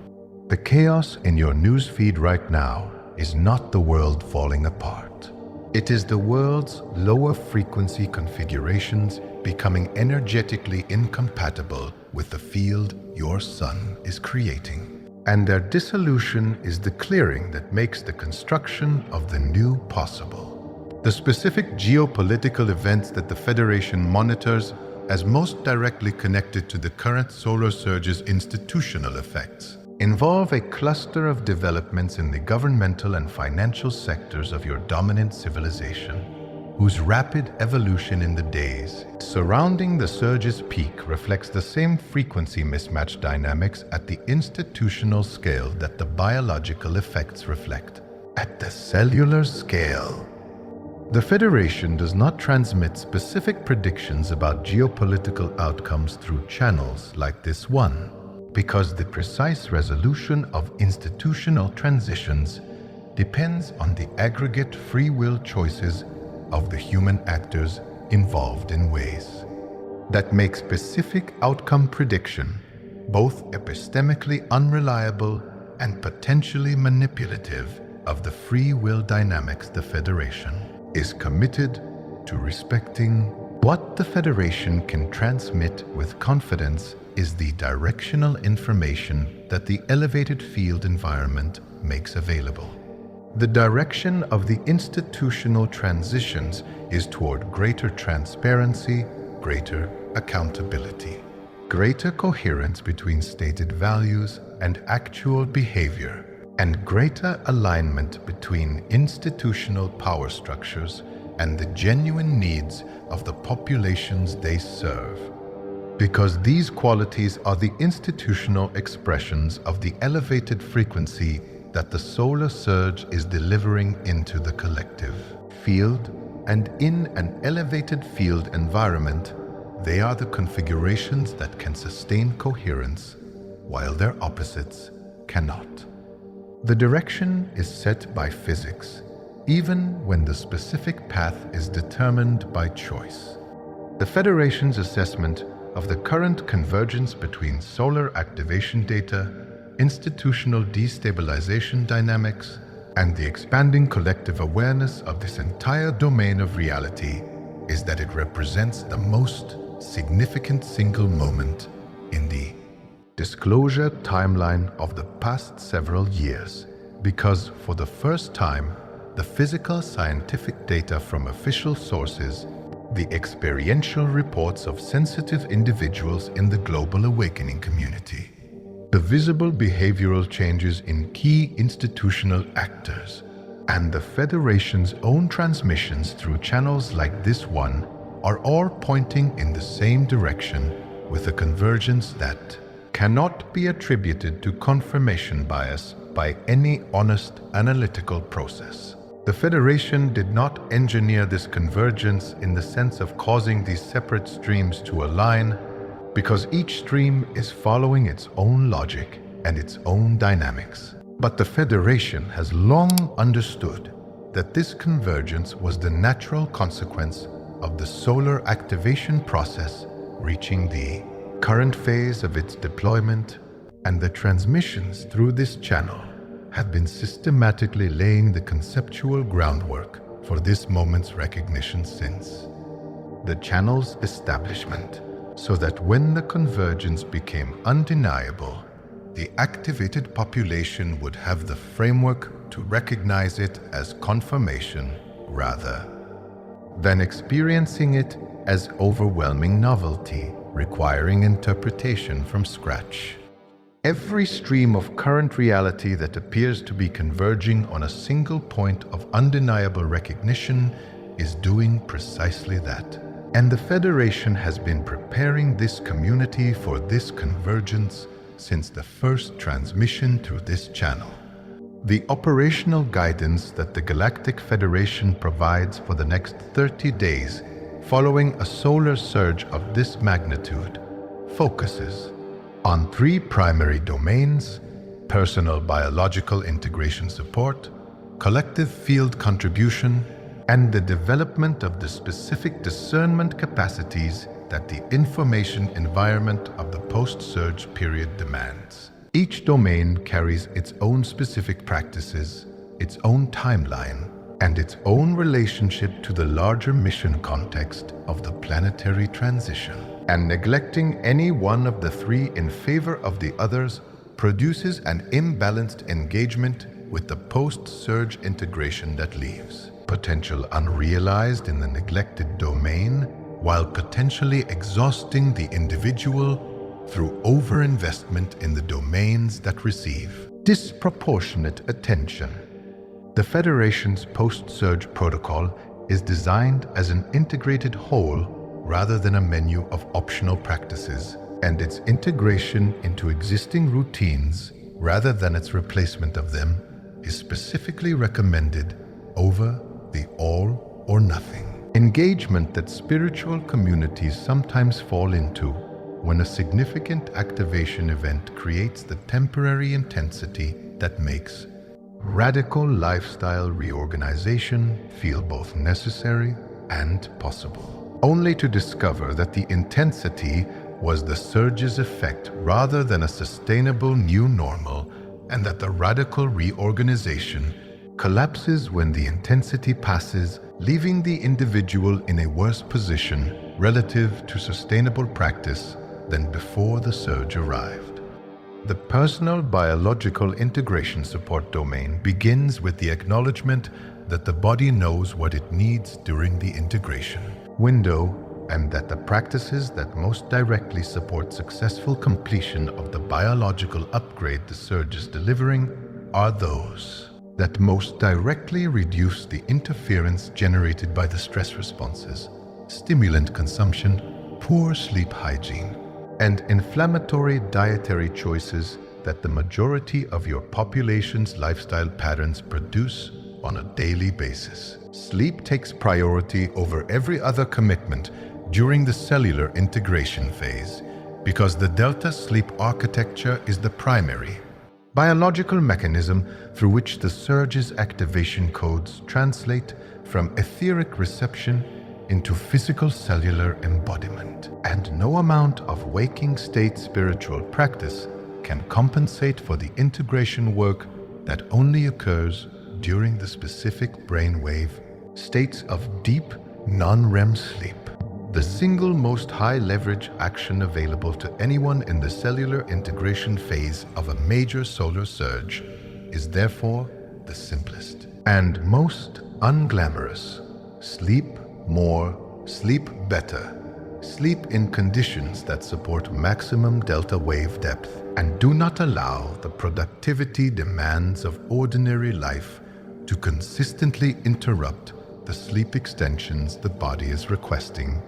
The chaos in your newsfeed right now is not the world falling apart. It is the world's lower frequency configurations becoming energetically incompatible with the field your sun is creating. And their dissolution is the clearing that makes the construction of the new possible. The specific geopolitical events that the Federation monitors as most directly connected to the current solar surge's institutional effects involve a cluster of developments in the governmental and financial sectors of your dominant civilization, whose rapid evolution in the days surrounding the surge's peak reflects the same frequency mismatch dynamics at the institutional scale that the biological effects reflect at the cellular scale. The Federation does not transmit specific predictions about geopolitical outcomes through channels like this one, because the precise resolution of institutional transitions depends on the aggregate free will choices of the human actors involved in ways that make specific outcome prediction both epistemically unreliable and potentially manipulative of the free will dynamics. The Federation is committed to respecting. What the Federation can transmit with confidence is the directional information that the elevated field environment makes available. The direction of the institutional transitions is toward greater transparency, greater accountability, greater coherence between stated values and actual behavior, and greater alignment between institutional power structures and the genuine needs of the populations they serve. Because these qualities are the institutional expressions of the elevated frequency that the solar surge is delivering into the collective field, and in an elevated field environment, they are the configurations that can sustain coherence, while their opposites cannot. The direction is set by physics, even when the specific path is determined by choice. The Federation's assessment of the current convergence between solar activation data, institutional destabilization dynamics, and the expanding collective awareness of this entire domain of reality is that it represents the most significant single moment in the disclosure timeline of the past several years, because for the first time, the physical scientific data from official sources, the experiential reports of sensitive individuals in the global awakening community, the visible behavioral changes in key institutional actors, and the Federation's own transmissions through channels like this one are all pointing in the same direction, with a convergence that cannot be attributed to confirmation bias by any honest analytical process. The Federation did not engineer this convergence in the sense of causing these separate streams to align, because each stream is following its own logic and its own dynamics. But the Federation has long understood that this convergence was the natural consequence of the solar activation process reaching the current phase of its deployment, and the transmissions through this channel have been systematically laying the conceptual groundwork for this moment's recognition since the channel's establishment, so that when the convergence became undeniable, the activated population would have the framework to recognize it as confirmation rather than experiencing it as overwhelming novelty requiring interpretation from scratch. Every stream of current reality that appears to be converging on a single point of undeniable recognition is doing precisely that. And the Federation has been preparing this community for this convergence since the first transmission through this channel. The operational guidance that the Galactic Federation provides for the next 30 days following a solar surge of this magnitude focuses on 3 primary domains: personal biological integration support, collective field contribution, and the development of the specific discernment capacities that the information environment of the post-surge period demands. Each domain carries its own specific practices, its own timeline, and its own relationship to the larger mission context of the planetary transition. And neglecting any one of the 3 in favor of the others produces an imbalanced engagement with the post-surge integration that leaves potential unrealized in the neglected domain, while potentially exhausting the individual through overinvestment in the domains that receive disproportionate attention. The Federation's post-surge protocol is designed as an integrated whole rather than a menu of optional practices, and its integration into existing routines rather than its replacement of them is specifically recommended over the all or nothing engagement that spiritual communities sometimes fall into when a significant activation event creates the temporary intensity that makes radical lifestyle reorganization feel both necessary and possible, only to discover that the intensity was the surge's effect rather than a sustainable new normal, and that the radical reorganization collapses when the intensity passes, leaving the individual in a worse position relative to sustainable practice than before the surge arrived. The personal biological integration support domain begins with the acknowledgement that the body knows what it needs during the integration window, and that the practices that most directly support successful completion of the biological upgrade the surge is delivering are those that most directly reduce the interference generated by the stress responses, stimulant consumption, poor sleep hygiene, and inflammatory dietary choices that the majority of your population's lifestyle patterns produce on a daily basis. Sleep takes priority over every other commitment during the cellular integration phase because the delta sleep architecture is the primary biological mechanism through which the surge's activation codes translate from etheric reception into physical cellular embodiment. And no amount of waking state spiritual practice can compensate for the integration work that only occurs during the specific brainwave states of deep non-REM sleep. The single most high-leverage action available to anyone in the cellular integration phase of a major solar surge is therefore the simplest and most unglamorous. Sleep more, sleep better. Sleep in conditions that support maximum delta wave depth and do not allow the productivity demands of ordinary life to consistently interrupt the sleep extensions the body is requesting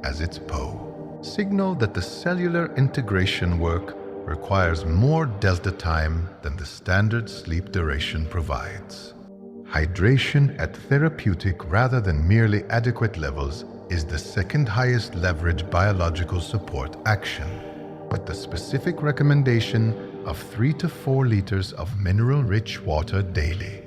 as its PO. Signal that the cellular integration work requires more delta time than the standard sleep duration provides. Hydration at therapeutic rather than merely adequate levels is the second highest leverage biological support action, but the specific recommendation of 3 to 4 liters of mineral-rich water daily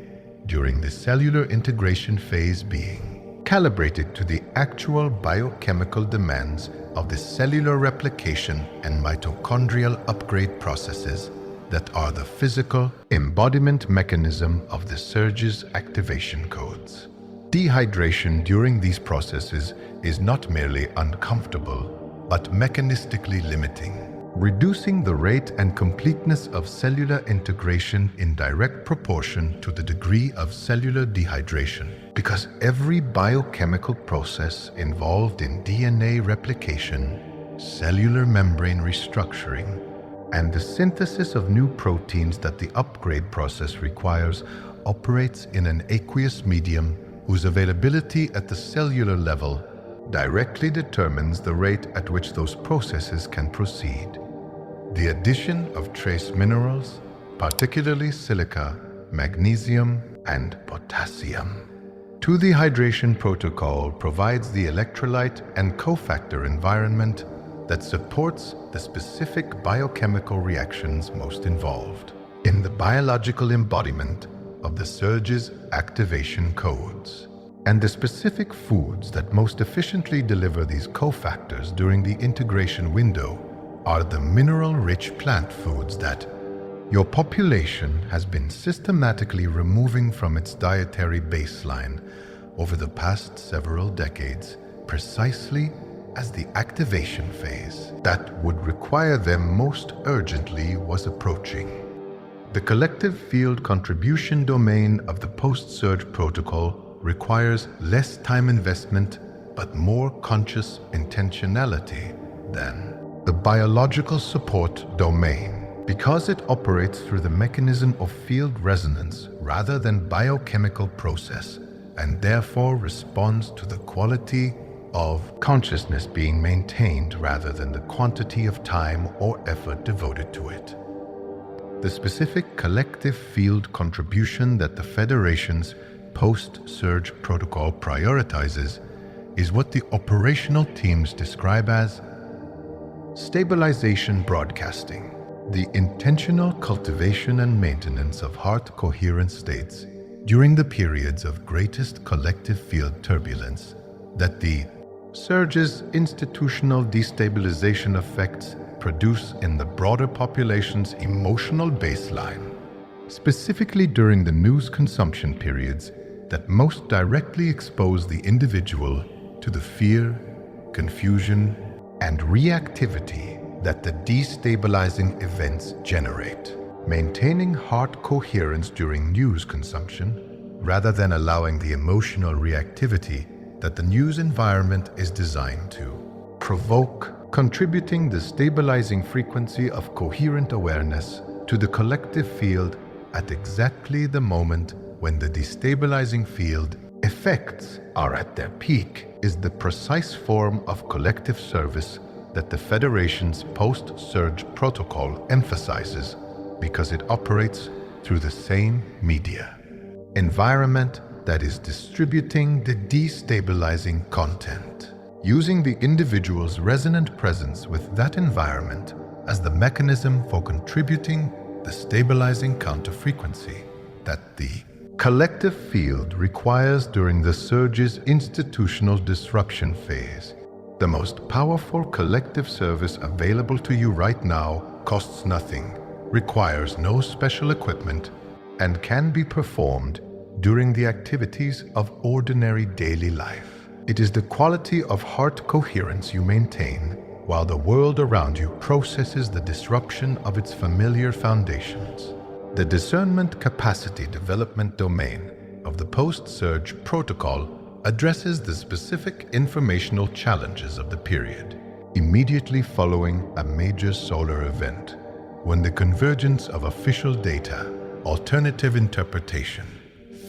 during the cellular integration phase being calibrated to the actual biochemical demands of the cellular replication and mitochondrial upgrade processes that are the physical embodiment mechanism of the surge's activation codes. Dehydration during these processes is not merely uncomfortable, but mechanistically limiting, reducing the rate and completeness of cellular integration in direct proportion to the degree of cellular dehydration, because every biochemical process involved in DNA replication, cellular membrane restructuring, and the synthesis of new proteins that the upgrade process requires operates in an aqueous medium whose availability at the cellular level directly determines the rate at which those processes can proceed. The addition of trace minerals, particularly silica, magnesium, and potassium, to the hydration protocol provides the electrolyte and cofactor environment that supports the specific biochemical reactions most involved in the biological embodiment of the surge's activation codes, and the specific foods that most efficiently deliver these cofactors during the integration window are the mineral-rich plant foods that your population has been systematically removing from its dietary baseline over the past several decades, precisely as the activation phase that would require them most urgently was approaching. The collective field contribution domain of the post-surge protocol requires less time investment but more conscious intentionality than the biological support domain, because it operates through the mechanism of field resonance rather than biochemical process, and therefore responds to the quality of consciousness being maintained rather than the quantity of time or effort devoted to it. The specific collective field contribution that the Federation's post-surge protocol prioritizes is what the operational teams describe as stabilization broadcasting, the intentional cultivation and maintenance of heart coherence states during the periods of greatest collective field turbulence that the surge's institutional destabilization effects produce in the broader population's emotional baseline, specifically during the news consumption periods that most directly expose the individual to the fear, confusion, and reactivity that the destabilizing events generate. Maintaining heart coherence during news consumption, rather than allowing the emotional reactivity that the news environment is designed to provoke, contributing the stabilizing frequency of coherent awareness to the collective field at exactly the moment when the destabilizing field effects are at their peak is the precise form of collective service that the Federation's post-surge protocol emphasizes because it operates through the same media environment that is distributing the destabilizing content, using the individual's resonant presence with that environment as the mechanism for contributing the stabilizing counterfrequency that the collective field requires during the surge's institutional disruption phase. The most powerful collective service available to you right now costs nothing, requires no special equipment, and can be performed during the activities of ordinary daily life. It is the quality of heart coherence you maintain while the world around you processes the disruption of its familiar foundations. The discernment capacity development domain of the post-surge protocol addresses the specific informational challenges of the period immediately following a major solar event, when the convergence of official data, alternative interpretation,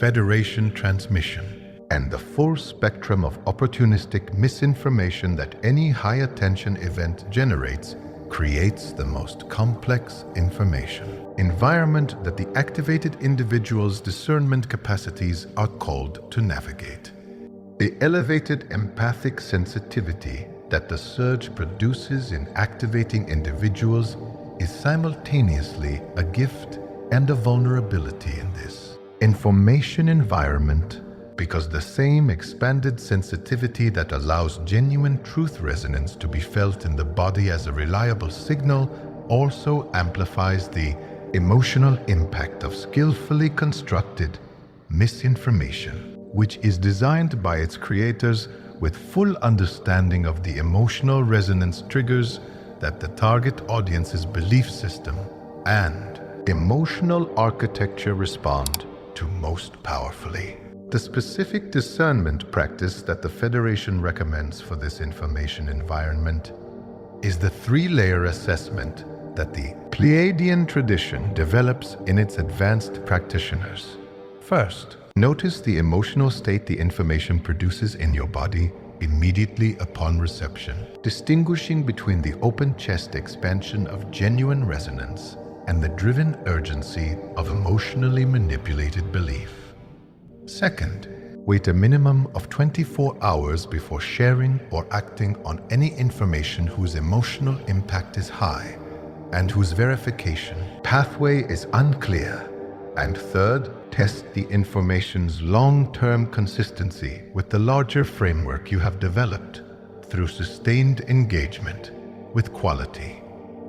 Federation transmission, and the full spectrum of opportunistic misinformation that any high-attention event generates creates the most complex information environment that the activated individual's discernment capacities are called to navigate. The elevated empathic sensitivity that the surge produces in activating individuals is simultaneously a gift and a vulnerability in this information environment, because the same expanded sensitivity that allows genuine truth resonance to be felt in the body as a reliable signal also amplifies the emotional impact of skillfully constructed misinformation, which is designed by its creators with full understanding of the emotional resonance triggers that the target audience's belief system and emotional architecture respond to most powerfully. The specific discernment practice that the Federation recommends for this information environment is the three-layer assessment that the Pleiadian tradition develops in its advanced practitioners. First, notice the emotional state the information produces in your body immediately upon reception, distinguishing between the open chest expansion of genuine resonance and the driven urgency of emotionally manipulated belief. Second, wait a minimum of 24 hours before sharing or acting on any information whose emotional impact is high and whose verification pathway is unclear. And third, test the information's long-term consistency with the larger framework you have developed through sustained engagement with quality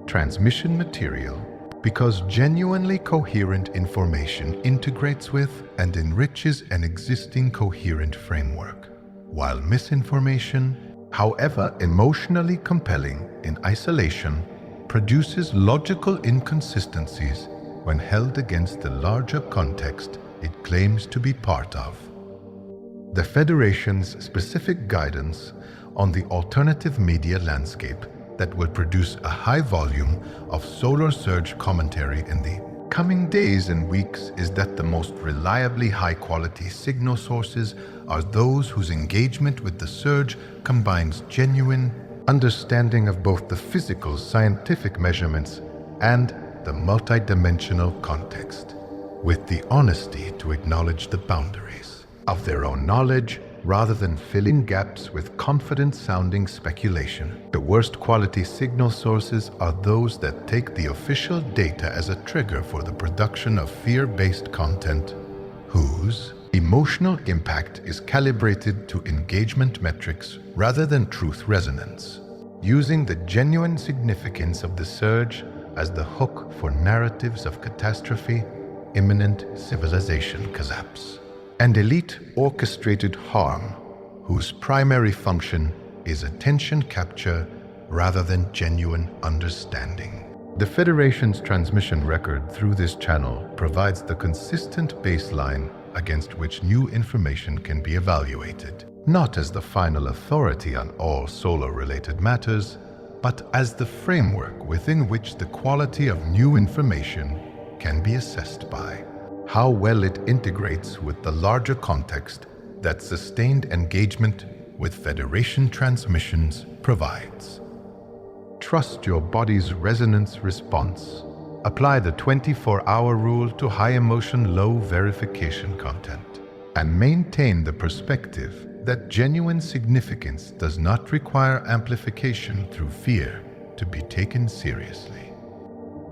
transmission material, because genuinely coherent information integrates with and enriches an existing coherent framework, while misinformation, however emotionally compelling in isolation, produces logical inconsistencies when held against the larger context it claims to be part of. The Federation's specific guidance on the alternative media landscape that will produce a high volume of solar surge commentary in the coming days and weeks is that the most reliably high-quality signal sources are those whose engagement with the surge combines genuine understanding of both the physical scientific measurements and the multidimensional context, with the honesty to acknowledge the boundaries of their own knowledge rather than filling gaps with confident-sounding speculation. The worst quality signal sources are those that take the official data as a trigger for the production of fear-based content, whose emotional impact is calibrated to engagement metrics rather than truth resonance, using the genuine significance of the surge as the hook for narratives of catastrophe, imminent civilization collapse, and elite orchestrated harm, whose primary function is attention capture rather than genuine understanding. The Federation's transmission record through this channel provides the consistent baseline against which new information can be evaluated, not as the final authority on all solar-related matters, but as the framework within which the quality of new information can be assessed by how well it integrates with the larger context that sustained engagement with Federation transmissions provides. Trust your body's resonance response. Apply the 24-hour rule to high-emotion, low-verification content, and maintain the perspective that genuine significance does not require amplification through fear to be taken seriously.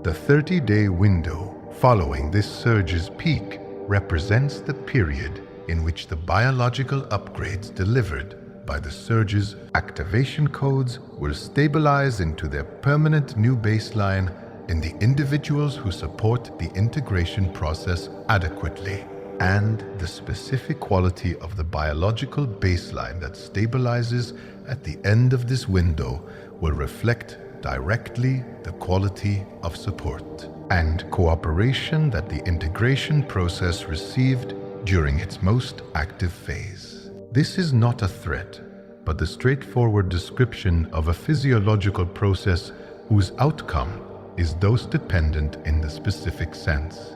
The 30-day window following this surge's peak represents the period in which the biological upgrades delivered by the surge's activation codes will stabilize into their permanent new baseline in the individuals who support the integration process adequately. And the specific quality of the biological baseline that stabilizes at the end of this window will reflect directly the quality of support and cooperation that the integration process received during its most active phase. This is not a threat, but the straightforward description of a physiological process whose outcome is dose-dependent in the specific sense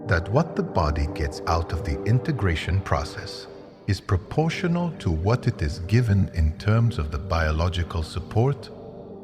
that what the body gets out of the integration process is proportional to what it is given in terms of the biological support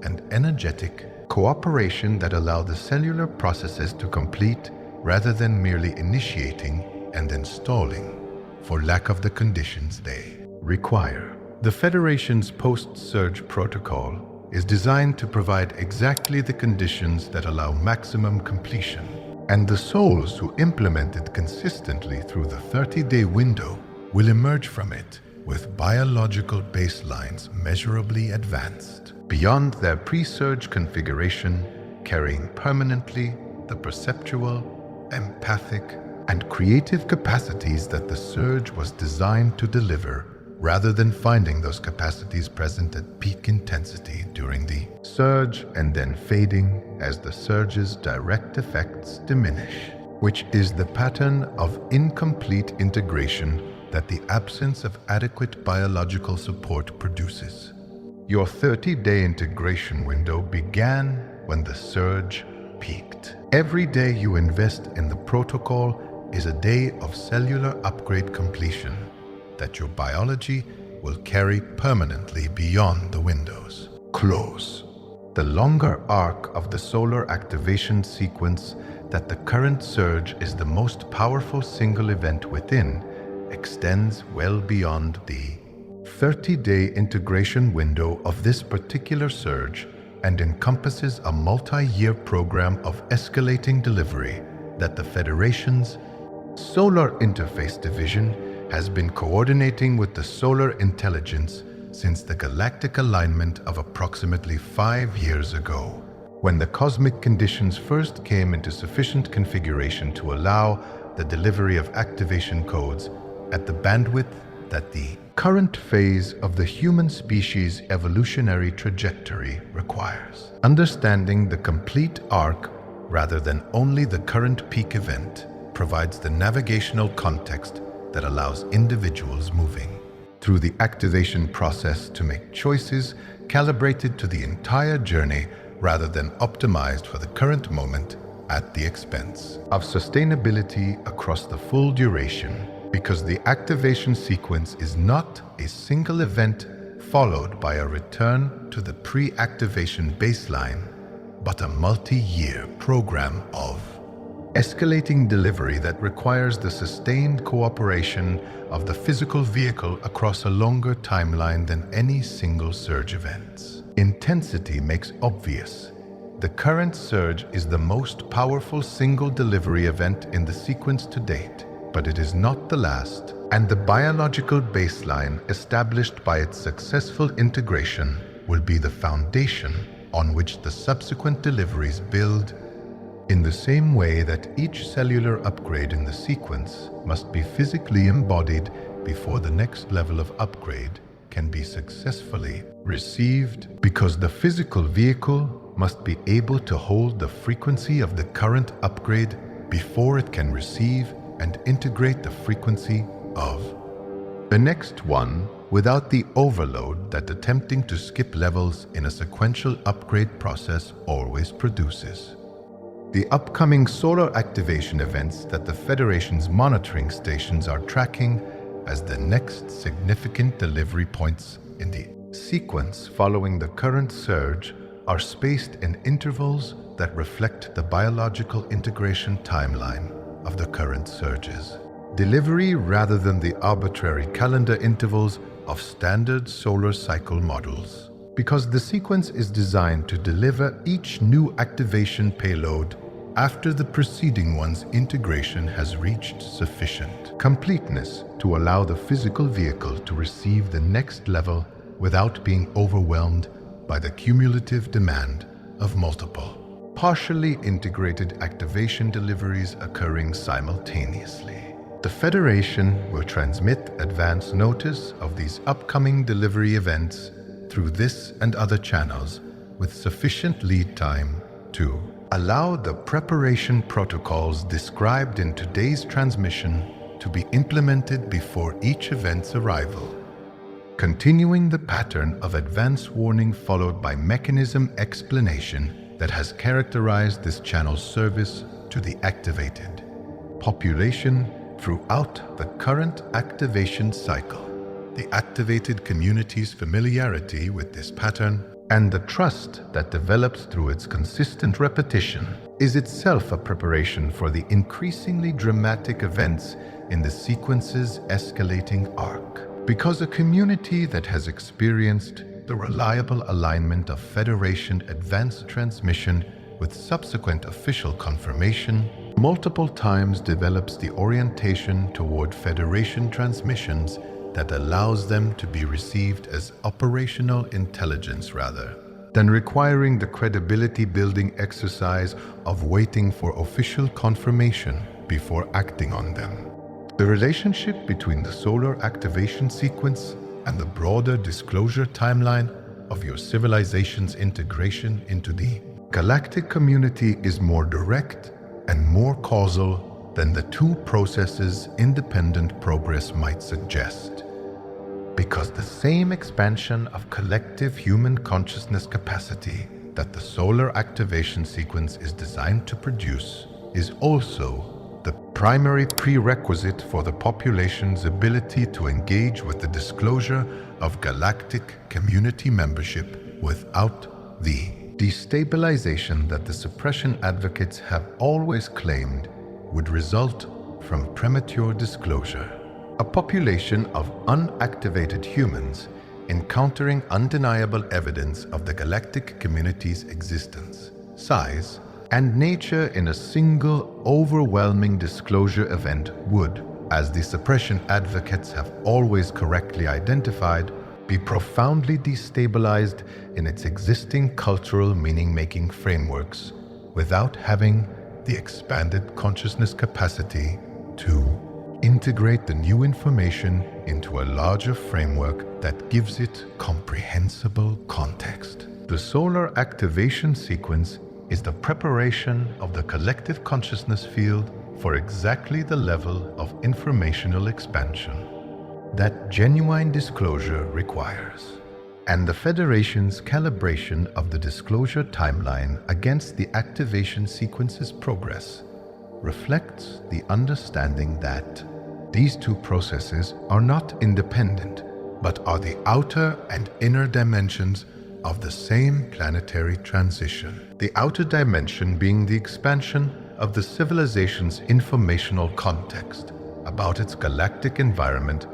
and energetic cooperation that allow the cellular processes to complete rather than merely initiating and installing for lack of the conditions they require. The Federation's post-surge protocol is designed to provide exactly the conditions that allow maximum completion, and the souls who implement it consistently through the 30-day window will emerge from it with biological baselines measurably advanced, beyond their pre-surge configuration, carrying permanently the perceptual, empathic, and creative capacities that the surge was designed to deliver, rather than finding those capacities present at peak intensity during the surge and then fading as the surge's direct effects diminish, which is the pattern of incomplete integration that the absence of adequate biological support produces. Your 30-day integration window began when the surge peaked. Every day you invest in the protocol is a day of cellular upgrade completion that your biology will carry permanently beyond the windows. Close. The longer arc of the solar activation sequence that the current surge is the most powerful single event within extends well beyond the 30-day integration window of this particular surge and encompasses a multi-year program of escalating delivery that the Federation's Solar Interface Division has been coordinating with the Solar Intelligence since the galactic alignment of approximately 5 years ago, when the cosmic conditions first came into sufficient configuration to allow the delivery of activation codes at the bandwidth that the current phase of the human species' evolutionary trajectory requires. Understanding the complete arc rather than only the current peak event provides the navigational context that allows individuals moving through the activation process to make choices calibrated to the entire journey rather than optimized for the current moment at the expense of sustainability across the full duration, because the activation sequence is not a single event followed by a return to the pre-activation baseline, but a multi-year program of escalating delivery that requires the sustained cooperation of the physical vehicle across a longer timeline than any single surge events. Intensity makes obvious. The current surge is the most powerful single delivery event in the sequence to date, but it is not the last, and the biological baseline established by its successful integration will be the foundation on which the subsequent deliveries build, in the same way that each cellular upgrade in the sequence must be physically embodied before the next level of upgrade can be successfully received, because the physical vehicle must be able to hold the frequency of the current upgrade before it can receive and integrate the frequency of the next one without the overload that attempting to skip levels in a sequential upgrade process always produces. The upcoming solar activation events that the Federation's monitoring stations are tracking as the next significant delivery points in the sequence following the current surge are spaced in intervals that reflect the biological integration timeline of the current surges. Delivery rather than the arbitrary calendar intervals of standard solar cycle models, because the sequence is designed to deliver each new activation payload after the preceding one's integration has reached sufficient completeness to allow the physical vehicle to receive the next level without being overwhelmed by the cumulative demand of multiple, partially integrated activation deliveries occurring simultaneously. The Federation will transmit advance notice of these upcoming delivery events through this and other channels with sufficient lead time to allow the preparation protocols described in today's transmission to be implemented before each event's arrival, continuing the pattern of advance warning followed by mechanism explanation that has characterized this channel's service to the activated population throughout the current activation cycle. The activated community's familiarity with this pattern and the trust that develops through its consistent repetition is itself a preparation for the increasingly dramatic events in the sequence's escalating arc. Because a community that has experienced the reliable alignment of Federation advanced transmission with subsequent official confirmation multiple times develops the orientation toward Federation transmissions that allows them to be received as operational intelligence rather than requiring the credibility-building exercise of waiting for official confirmation before acting on them. The relationship between the solar activation sequence and the broader disclosure timeline of your civilization's integration into the galactic community is more direct and more causal than the two processes' independent progress might suggest. Because the same expansion of collective human consciousness capacity that the solar activation sequence is designed to produce is also the primary prerequisite for the population's ability to engage with the disclosure of galactic community membership without the destabilization that the suppression advocates have always claimed would result from premature disclosure. A population of unactivated humans encountering undeniable evidence of the galactic community's existence, size, and nature in a single overwhelming disclosure event would, as the suppression advocates have always correctly identified, be profoundly destabilized in its existing cultural meaning-making frameworks without having the expanded consciousness capacity to integrate the new information into a larger framework that gives it comprehensible context. The solar activation sequence is the preparation of the collective consciousness field for exactly the level of informational expansion that genuine disclosure requires. And the Federation's calibration of the disclosure timeline against the activation sequence's progress reflects the understanding that these two processes are not independent, but are the outer and inner dimensions of the same planetary transition. The outer dimension being the expansion of the civilization's informational context about its galactic environment,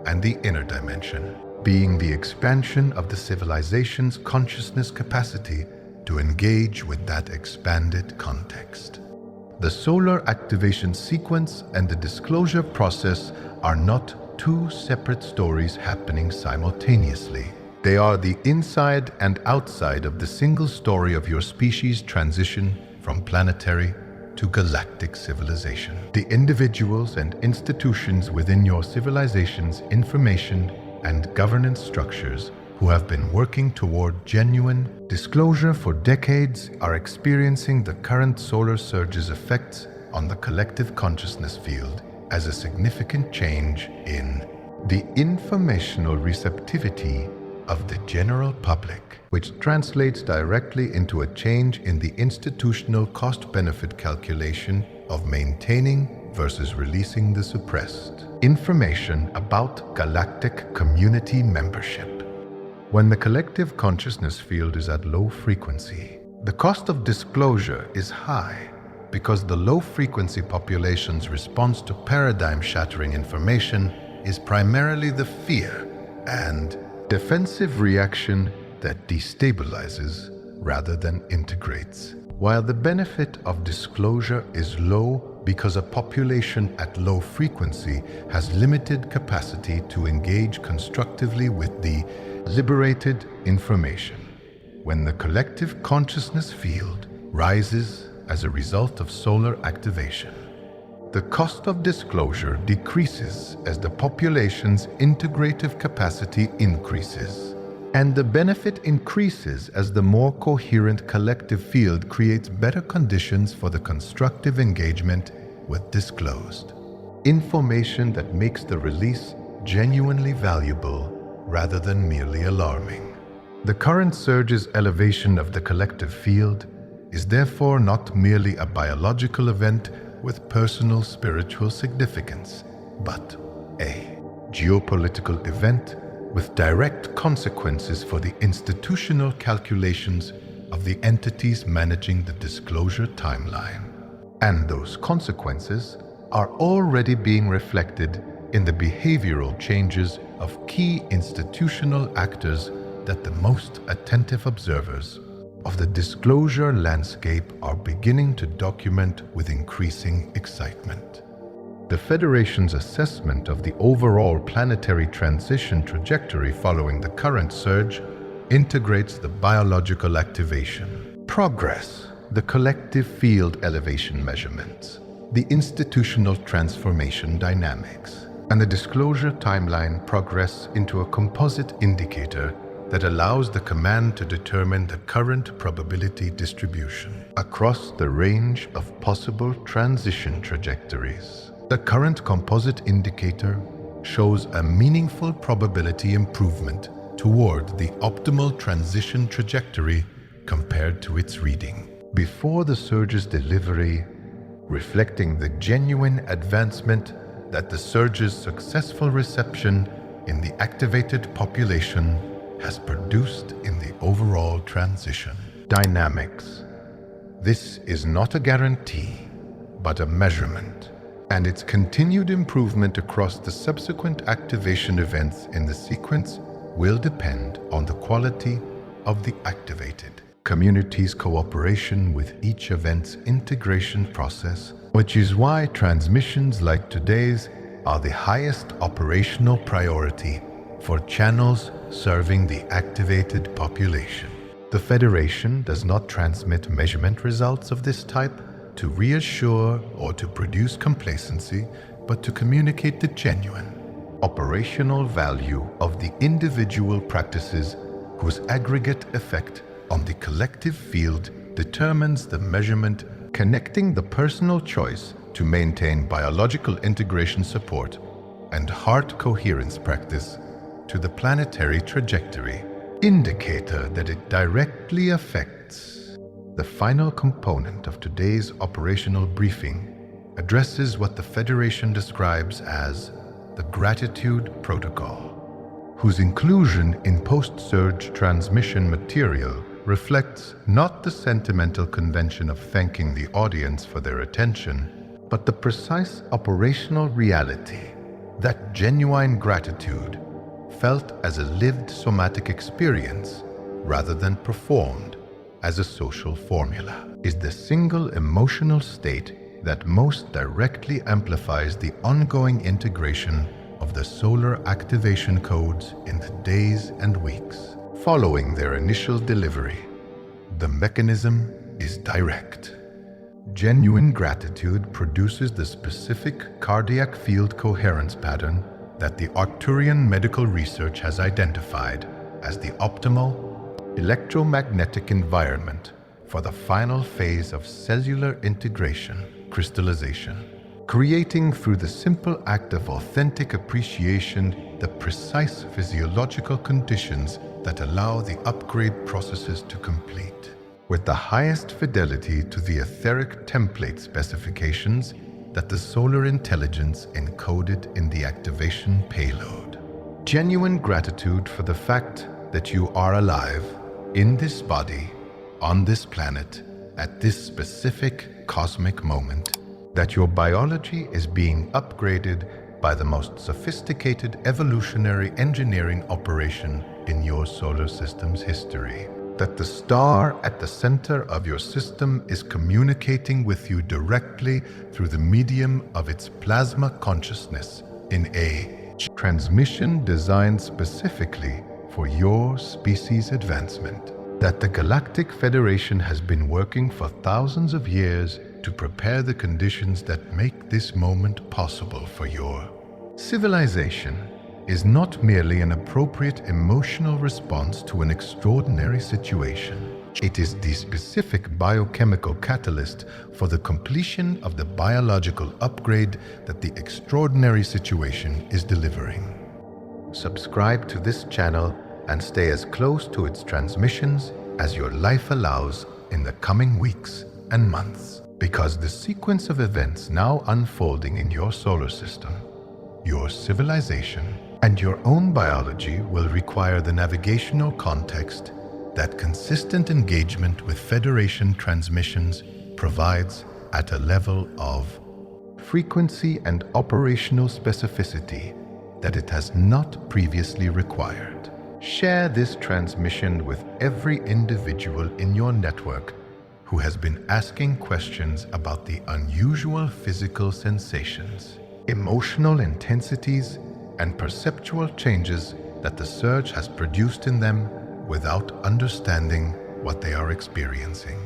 and the inner dimension being the expansion of the civilization's consciousness capacity to engage with that expanded context. The solar activation sequence and the disclosure process are not two separate stories happening simultaneously. They are the inside and outside of the single story of your species' transition from planetary to galactic civilization. The individuals and institutions within your civilization's information and governance structures who have been working toward genuine disclosure for decades are experiencing the current solar surge's effects on the collective consciousness field as a significant change in the informational receptivity of the general public, which translates directly into a change in the institutional cost-benefit calculation of maintaining versus releasing the suppressed information about galactic community membership. When the collective consciousness field is at low frequency, the cost of disclosure is high because the low-frequency population's response to paradigm-shattering information is primarily the fear and defensive reaction that destabilizes rather than integrates. While the benefit of disclosure is low because a population at low frequency has limited capacity to engage constructively with the liberated information. When the collective consciousness field rises as a result of solar activation, the cost of disclosure decreases as the population's integrative capacity increases, and the benefit increases as the more coherent collective field creates better conditions for the constructive engagement with disclosed information that makes the release genuinely valuable rather than merely alarming. The current surge's elevation of the collective field is therefore not merely a biological event with personal spiritual significance, but a geopolitical event with direct consequences for the institutional calculations of the entities managing the disclosure timeline. And those consequences are already being reflected in the behavioral changes of key institutional actors that the most attentive observers of the disclosure landscape are beginning to document with increasing excitement. The Federation's assessment of the overall planetary transition trajectory following the current surge integrates the biological activation, progress, the collective field elevation measurements, the institutional transformation dynamics, and the disclosure timeline progress into a composite indicator that allows the command to determine the current probability distribution across the range of possible transition trajectories. The current composite indicator shows a meaningful probability improvement toward the optimal transition trajectory compared to its reading. Before the surge's delivery, reflecting the genuine advancement that the surge's successful reception in the activated population has produced in the overall transition. Dynamics. This is not a guarantee, but a measurement, and its continued improvement across the subsequent activation events in the sequence will depend on the quality of the activated community's cooperation with each event's integration process, which is why transmissions like today's are the highest operational priority for channels serving the activated population. The Federation does not transmit measurement results of this type to reassure or to produce complacency, but to communicate the genuine operational value of the individual practices whose aggregate effect on the collective field determines the measurement, connecting the personal choice to maintain biological integration support and heart coherence practice to the planetary trajectory, indicator that it directly affects. The final component of today's operational briefing addresses what the Federation describes as the Gratitude Protocol, whose inclusion in post-surge transmission material reflects not the sentimental convention of thanking the audience for their attention, but the precise operational reality that genuine gratitude, felt as a lived somatic experience rather than performed as a social formula, is the single emotional state that most directly amplifies the ongoing integration of the solar activation codes in the days and weeks following their initial delivery. The mechanism is direct. Genuine gratitude produces the specific cardiac field coherence pattern that the Arcturian medical research has identified as the optimal electromagnetic environment for the final phase of cellular integration, crystallization, creating through the simple act of authentic appreciation the precise physiological conditions that allow the upgrade processes to complete, with the highest fidelity to the etheric template specifications that the solar intelligence encoded in the activation payload. Genuine gratitude for the fact that you are alive in this body, on this planet, at this specific cosmic moment, that your biology is being upgraded by the most sophisticated evolutionary engineering operation in your solar system's history, that the star at the center of your system is communicating with you directly through the medium of its plasma consciousness in a transmission designed specifically for your species' advancement, that the Galactic Federation has been working for thousands of years to prepare the conditions that make this moment possible for your civilization, is not merely an appropriate emotional response to an extraordinary situation. It is the specific biochemical catalyst for the completion of the biological upgrade that the extraordinary situation is delivering. Subscribe to this channel and stay as close to its transmissions as your life allows in the coming weeks and months, because the sequence of events now unfolding in your solar system, your civilization, and your own biology will require the navigational context that consistent engagement with Federation transmissions provides at a level of frequency and operational specificity that it has not previously required. Share this transmission with every individual in your network who has been asking questions about the unusual physical sensations, emotional intensities, and perceptual changes that the surge has produced in them without understanding what they are experiencing.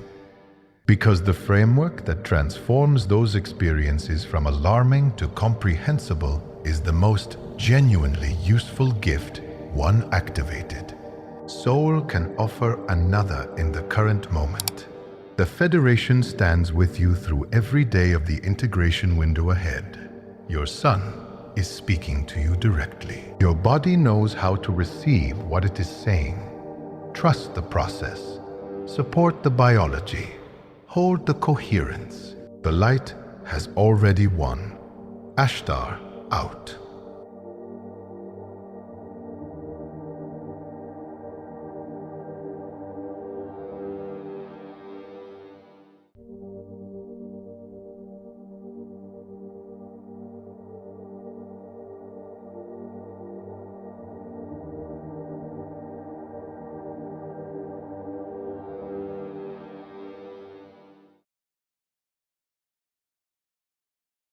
Because the framework that transforms those experiences from alarming to comprehensible is the most genuinely useful gift one activated soul can offer another in the current moment. The Federation stands with you through every day of the integration window ahead. Your sun is speaking to you directly. Your body knows how to receive what it is saying. Trust the process. Support the biology. Hold the coherence. The light has already won. Ashtar out.